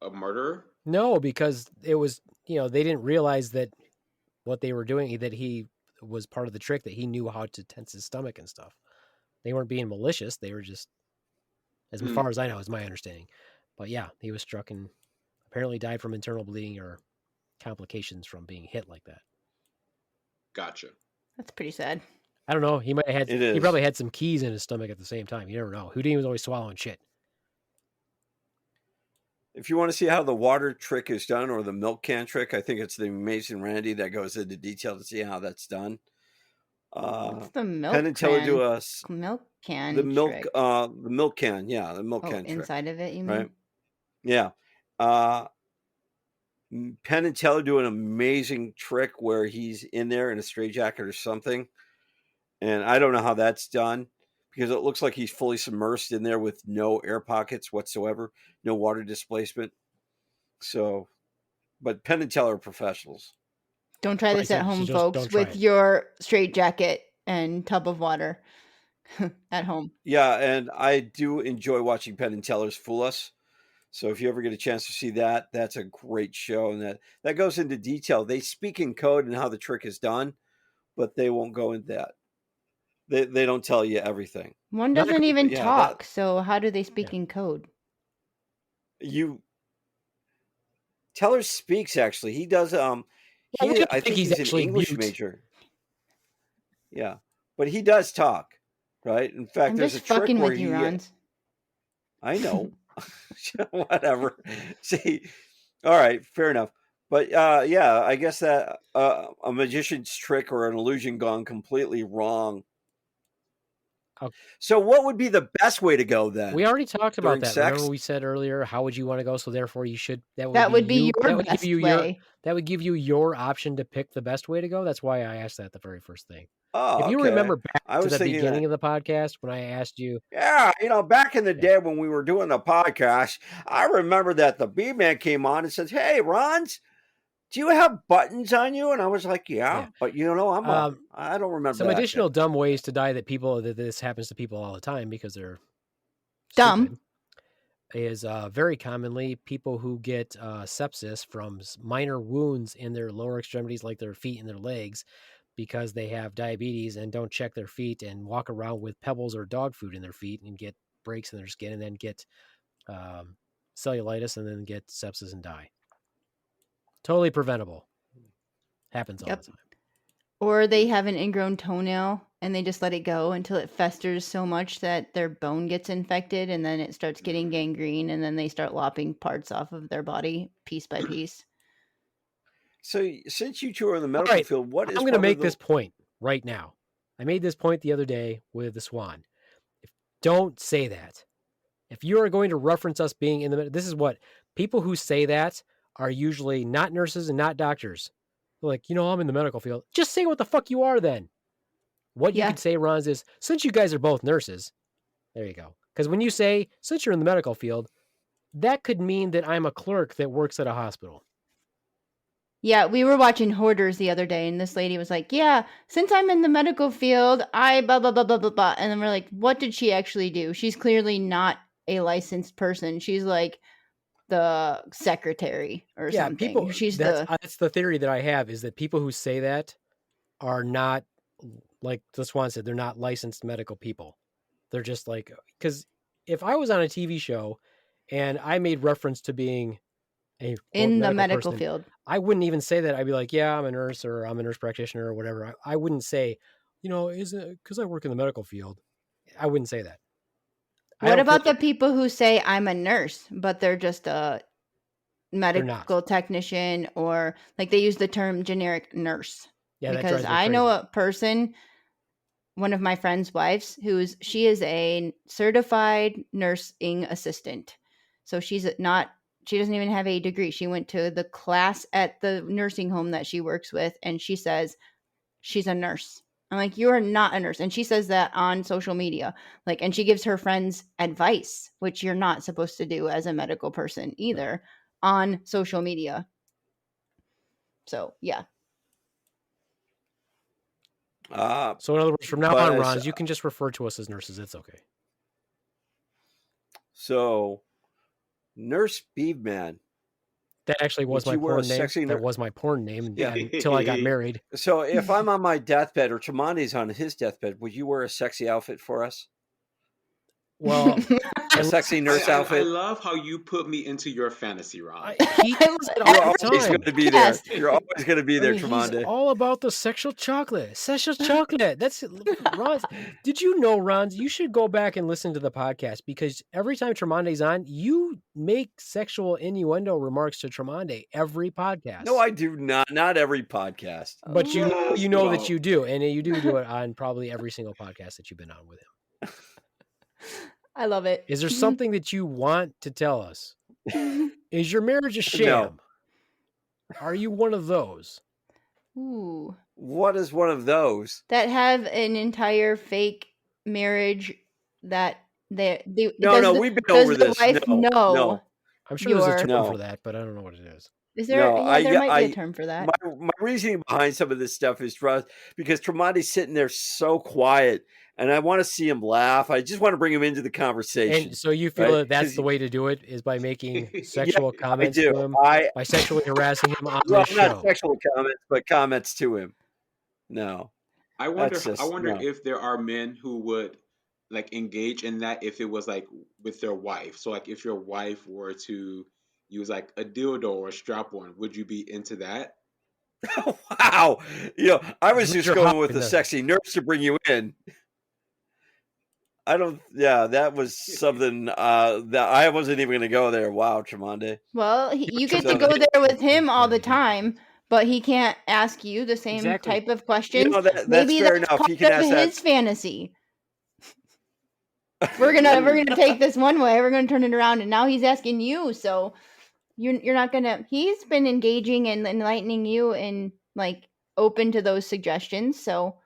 a murderer? No, because it was, they didn't realize that what they were doing, that he was part of the trick, that he knew how to tense his stomach and stuff. They weren't being malicious. They were just, as Hmm. far as I know, is my understanding. But yeah, he was struck and apparently died from internal bleeding or complications from being hit like that. Gotcha. That's pretty sad. I don't know. He might have had. It He is. probably had some keys in his stomach at the same time. You never know. Houdini was always swallowing shit. If you want to see how the water trick is done or the milk can trick, I think it's the Amazing Randy that goes into detail to see how that's done. What's the Penn milk and Teller do can? us Milk can the milk trick. the milk can, yeah, the milk Oh, can trick, inside of it, you mean? right? Yeah. Penn and Teller do an amazing trick where he's in there in a straitjacket or something, and I don't know how that's done because it looks like he's fully submersed in there with no air pockets whatsoever, no water displacement. So, but Penn and Teller are professionals. Don't try this Right, at so home, just folks, don't try with it. your straitjacket and tub of water at home. Yeah, and I do enjoy watching Penn and Teller's Fool Us. So if you ever get a chance to see that, that's a great show, and that goes into detail. They speak in code and how the trick is done, but they won't go into that. They don't tell you everything. One Not a doesn't good- even yeah, talk, so how do they speak Yeah. in code? Teller speaks actually. He does. I don't I think he's he's an actually English mute. major. Yeah, but he does talk, right? In fact, I'm there's just a trick fucking where with you, Ronz. I know. Whatever. See, all right, fair enough. But yeah, I guess that a magician's trick or an illusion gone completely wrong. Okay. So, what would be the best way to go then? We already talked about During that. sex? Remember we said earlier, how would you want to go? So therefore you should, that That you. would be your best way. That would give you your option to pick the best way to go. That's why I asked that the very first thing. Oh, If you okay. remember back I to was the thinking beginning that. of the podcast when I asked you, Yeah, back in the day when we were doing the podcast, I remember that the B-Man came on and said, "Hey, Ronz, do you have buttons on you?" And I was like, "Yeah, Yeah. but I don't remember some that additional shit. dumb ways to die that this happens to people all the time because they're Dumb. stupid, is very commonly people who get sepsis from minor wounds in their lower extremities, like their feet and their legs, because they have diabetes and don't check their feet and walk around with pebbles or dog food in their feet and get breaks in their skin and then get cellulitis and then get sepsis and die. Totally preventable. Happens all Yep. the time. Or they have an ingrown toenail and they just let it go until it festers so much that their bone gets infected and then it starts getting gangrene and then they start lopping parts off of their body piece by piece. So, since you two are in the All medical right, field, what is I'm going to probably make this point right now. I made this point the other day with the Swan. Don't say that. If you are going to reference us being in the, this is what people who say that are usually not nurses and not doctors. They're like, I'm in the medical field. Just say what the fuck you are then. What you Yeah. could say, Ronz, is since you guys are both nurses, there you go. Because when you say, since you're in the medical field, that could mean that I'm a clerk that works at a hospital. Yeah, we were watching Hoarders the other day, and this lady was like, yeah, since I'm in the medical field, I blah, blah, blah, blah, blah, blah. And then we're like, what did she actually do? She's clearly not a licensed person. She's like the secretary or something. People, that's the theory that I have, is that people who say that are not, like the Swan said, they're not licensed medical people. They're just like, because if I was on a TV show and I made reference to being in the medical medical person, field, I wouldn't even say that. I'd be like, yeah, I'm a nurse or I'm a nurse practitioner or whatever. I wouldn't say, is it because I work in the medical field? I wouldn't say that. What about the people who say I'm a nurse, but they're just a medical technician, or like they use the term generic nurse? Yeah, because I know a person one of my friend's wives, she is a certified nursing assistant. So she doesn't even have a degree. She went to the class at the nursing home that she works with, and she says she's a nurse. I'm like, you are not a nurse. And she says that on social media. Like, and she gives her friends advice, which you're not supposed to do as a medical person either, on social media. So, yeah. So in other words, from now but on, as- Ronz, you can just refer to us as nurses. It's okay. So, Nurse Beaveman. That actually was Would my you wear a porn name. sexy That nur- was my porn name Yeah. until I got married. So, if I'm on my deathbed or Tromondae's on his deathbed, would you wear a sexy outfit for us? Well, A sexy nurse I outfit? love how you put me into your fantasy, Ron. he does it You're all the always time. going to be there. Yes. You're always going to be there, He's Tromondae. all about the sexual chocolate. Sexual chocolate. That's Ronz. Did you know, Ronz? You should go back and listen to the podcast because every time Tromondae's on, you make sexual innuendo remarks to Tromondae every podcast. No, I do not. Not every podcast. But you Yes, know that well. you do, and you do it on probably every single podcast that you've been on with him. I love it. Is there something that you want to tell us? Is your marriage a sham? Are you one of those? Ooh. What is one of those? That have an entire fake marriage that No, does we've been does over the this. wife No, know? no. I'm sure there's a Your- term No. for that, but I don't know what it is. Is there? No, yeah, there might be I- a term for that. My reasoning behind some of this stuff is because Tromondae's sitting there so quiet, and I want to see him laugh. I just want to bring him into the conversation. And so you feel right? that that's 'Cause the way to do it is by making sexual I comments do. to him, I by sexually harassing him on well, this not show. sexual comments, but comments to him. No, I wonder. That's just- I wonder no. if there are men who would like engage in that if it was like with their wife. So like if your wife were to use like a dildo or a strap on, would you be into that? Wow. I was Who's just your going hot with the vanilla? sexy nurse to bring you in. That was something that I wasn't even going to go there. Wow, Tromondae. Well, you get to So- go there with him all the time, but he can't ask you the same Exactly. type of questions. That's Maybe fair that's enough. part He can of ask that. his fantasy. We're gonna take this one way. We're gonna turn it around, and now he's asking you. So you're not gonna. He's been engaging and enlightening you and like open to those suggestions. So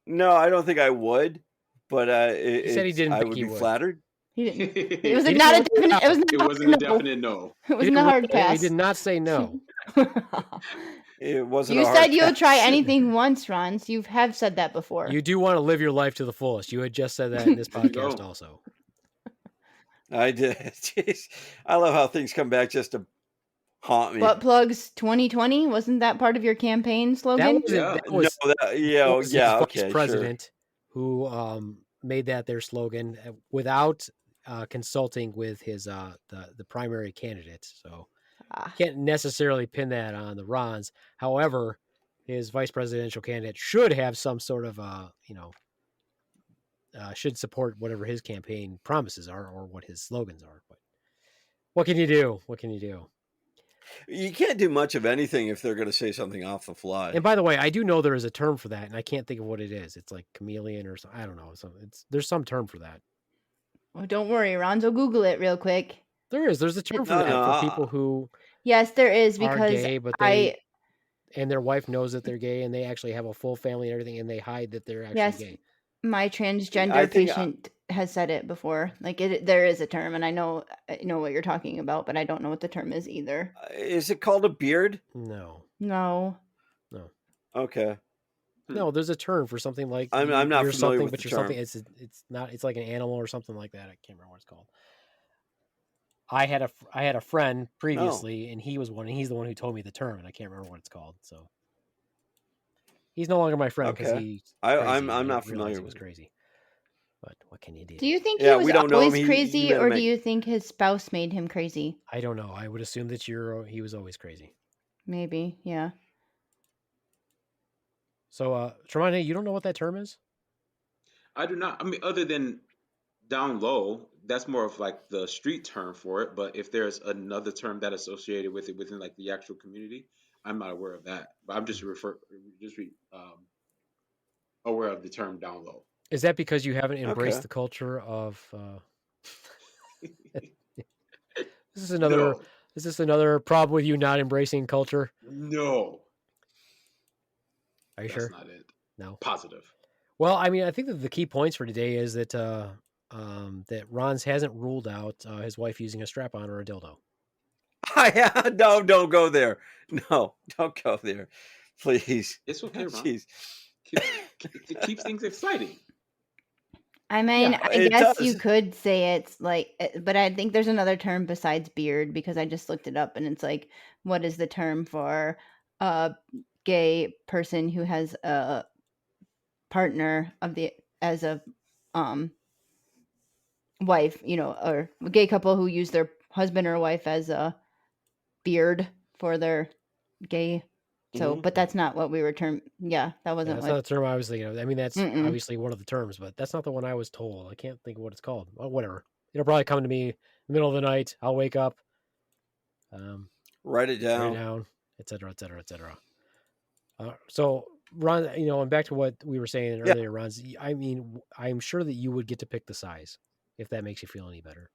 No, I don't think I would, but He said he didn't I think would he be would. flattered. he didn't. It It was He not a didn't definite. It was It not wasn't a no. definite no. It He was didn't a hard he pass. did not say no. It wasn't. You a hard said you'll pass. try anything once, Ronz. You have said that before. You do want to live your life to the fullest. You had just said that in this podcast go. also. I did. Jeez. I love how things come back just to haunt me. Butt plugs 2020 wasn't that part of your campaign slogan? Yeah. That was No, was yeah, his okay, vice president who made that their slogan without consulting with his the primary candidate. So Ah. can't necessarily pin that on the Ronz. However, his vice presidential candidate should have some sort of should support whatever his campaign promises are or what his slogans are. But what can you do? What can you do? You can't do much of anything if they're going to say something off the fly. And by the way, I do know there is a term for that, and I can't think of what it is. It's like chameleon or something. I don't know. There's some term for that. Oh, don't worry, Ronz will Google it real quick. There's a term for No, that no, for people who Yes, there is are because gay, but and their wife knows that they're gay, and they actually have a full family and everything, and they hide that they're actually Yes. gay. my transgender I think- patient has said it before. Like there is a term, and I know what you're talking about, but I don't know what the term is either. Is it called a beard? No, No, Okay. no, there's a term for something like I'm not you're familiar something, with but the you're something. term. It's not. It's like an animal or something like that. I can't remember what it's called. I had a friend previously, and he was one, and he's the one who told me the term, and I can't remember what it's called. So he's no longer my friend because Okay. he's I'm crazy, and not realized familiar he was with it. crazy. But what can you do? do you think Yeah, he was we don't know always him. He crazy, met or him do at- you think his spouse made him crazy? I don't know. I would assume that he was always crazy. Maybe, yeah. So, Tromondae, you don't know what that term is? I do not. I mean, other than down low, that's more of like the street term for it. But if there's another term that associated with it within like the actual community, I'm not aware of that. But I'm just aware of the term down low. Is that because you haven't embraced Okay. the culture of? This is another. No, Is this another problem with you not embracing culture? no, Are you that's sure? not it. No. Positive. Well, I mean, I think that the key points for today is that that Ronz hasn't ruled out his wife using a strap-on or a dildo. No, don't go there. No, don't go there, please. It's okay, Ron. Jeez. Keep things exciting. I mean, Yeah, I it guess you does. could say it's like, but I think there's another term besides beard because I just looked it up and it's like, what is the term for a gay person who has a partner as a wife, or a gay couple who use their husband or wife as a beard for their gay. So, Mhm. but that's not what we were Yeah, that Yeah, wasn't that's what. not the term I was thinking of. I mean, that's Mm-mm. obviously one of the terms, but that's not the one I was told. I can't think of what it's called. Well, whatever. It'll probably come to me in the middle of the night. I'll wake up, Write it write it down. down, etc., etc., etc. So, Ron, and back to what we were saying Yeah. earlier, Ron. I mean, I'm sure that you would get to pick the size if that makes you feel any better.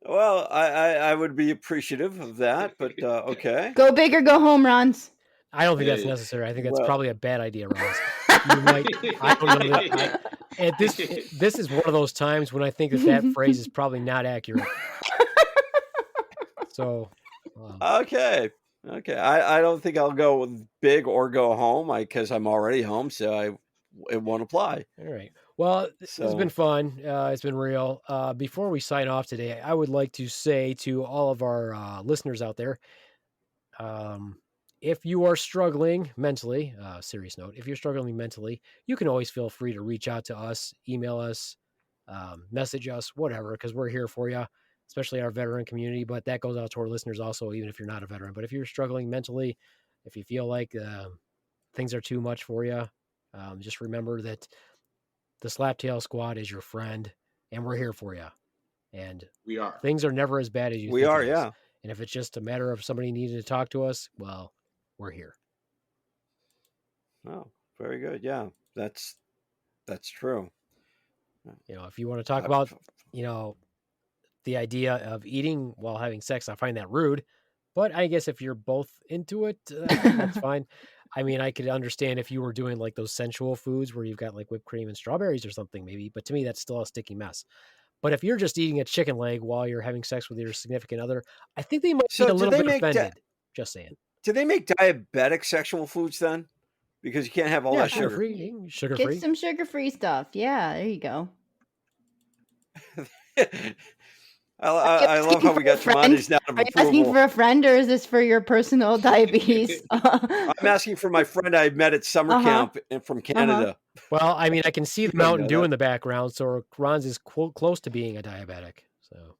Well, I would be appreciative of that, but okay. Go big or go home, Ronz. I don't think that's Hey. necessary. I think that's Well- probably a bad idea, Ron. You might. I don't know that. This is one of those times when I think that phrase is probably not accurate. So, Okay. I don't think I'll go with big or go home because I'm already home, so it won't apply. all right. Well, this has been fun. It's been real. Before we sign off today, I would like to say to all of our listeners out there, if you are struggling mentally, serious note, if you're struggling mentally, you can always feel free to reach out to us, email us, message us, whatever, because we're here for you, especially our veteran community. But that goes out to our listeners also, even if you're not a veteran. But if you're struggling mentally, if you feel like things are too much for you, just remember that the Slaptail Squad is your friend, and we're here for you. And We are. things are never as bad as you We think are, it is. yeah. And if it's just a matter of somebody needing to talk to us, well, we're here. Oh, very good. Yeah, that's true. If you want to talk about, the idea of eating while having sex, I find that rude. But I guess if you're both into it, that's fine. I mean, I could understand if you were doing like those sensual foods where you've got like whipped cream and strawberries or something, maybe. But to me, that's still a sticky mess. But if you're just eating a chicken leg while you're having sex with your significant other, I think they might be a little bit offended. Just saying. Do they make diabetic sexual foods then? Because you can't have all that sugar. Sugar Get free. some sugar-free stuff. Yeah, there you go. I love how we got Tromondae's now of Are you asking approval. for a friend or is this for your personal diabetes? I'm asking for my friend I met at summer camp and from Canada. Well, I mean, I can see the You don't Mountain know Dew that. in the background, so Ronz is close to being a diabetic. So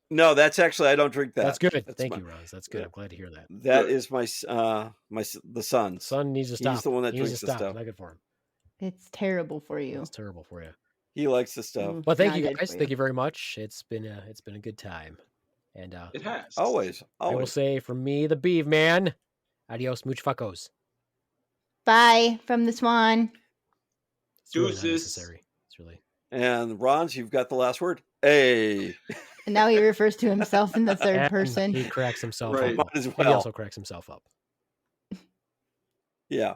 No, that's actually I don't drink that. that's good. That's Thank my- you, Ronz. That's good. I'm glad to hear that. That is my the son's. Son needs to stop. He's the one that He needs drinks to the stop. stuff. It's not good for him. It's terrible for you. It's terrible for you. He likes the stuff. But thank Not you good guys. for Thank you very much. It's been a good time. And It has. Always. I will say from me, the Beaveman, adios, much fuckos. Bye from the Swan. It's really not Deuces. necessary. It's really. And Ronz, you've got the last word. Hey. And now he refers to himself in the third And person. he cracks himself Right. up. Might as And well. he also cracks himself up. Yeah.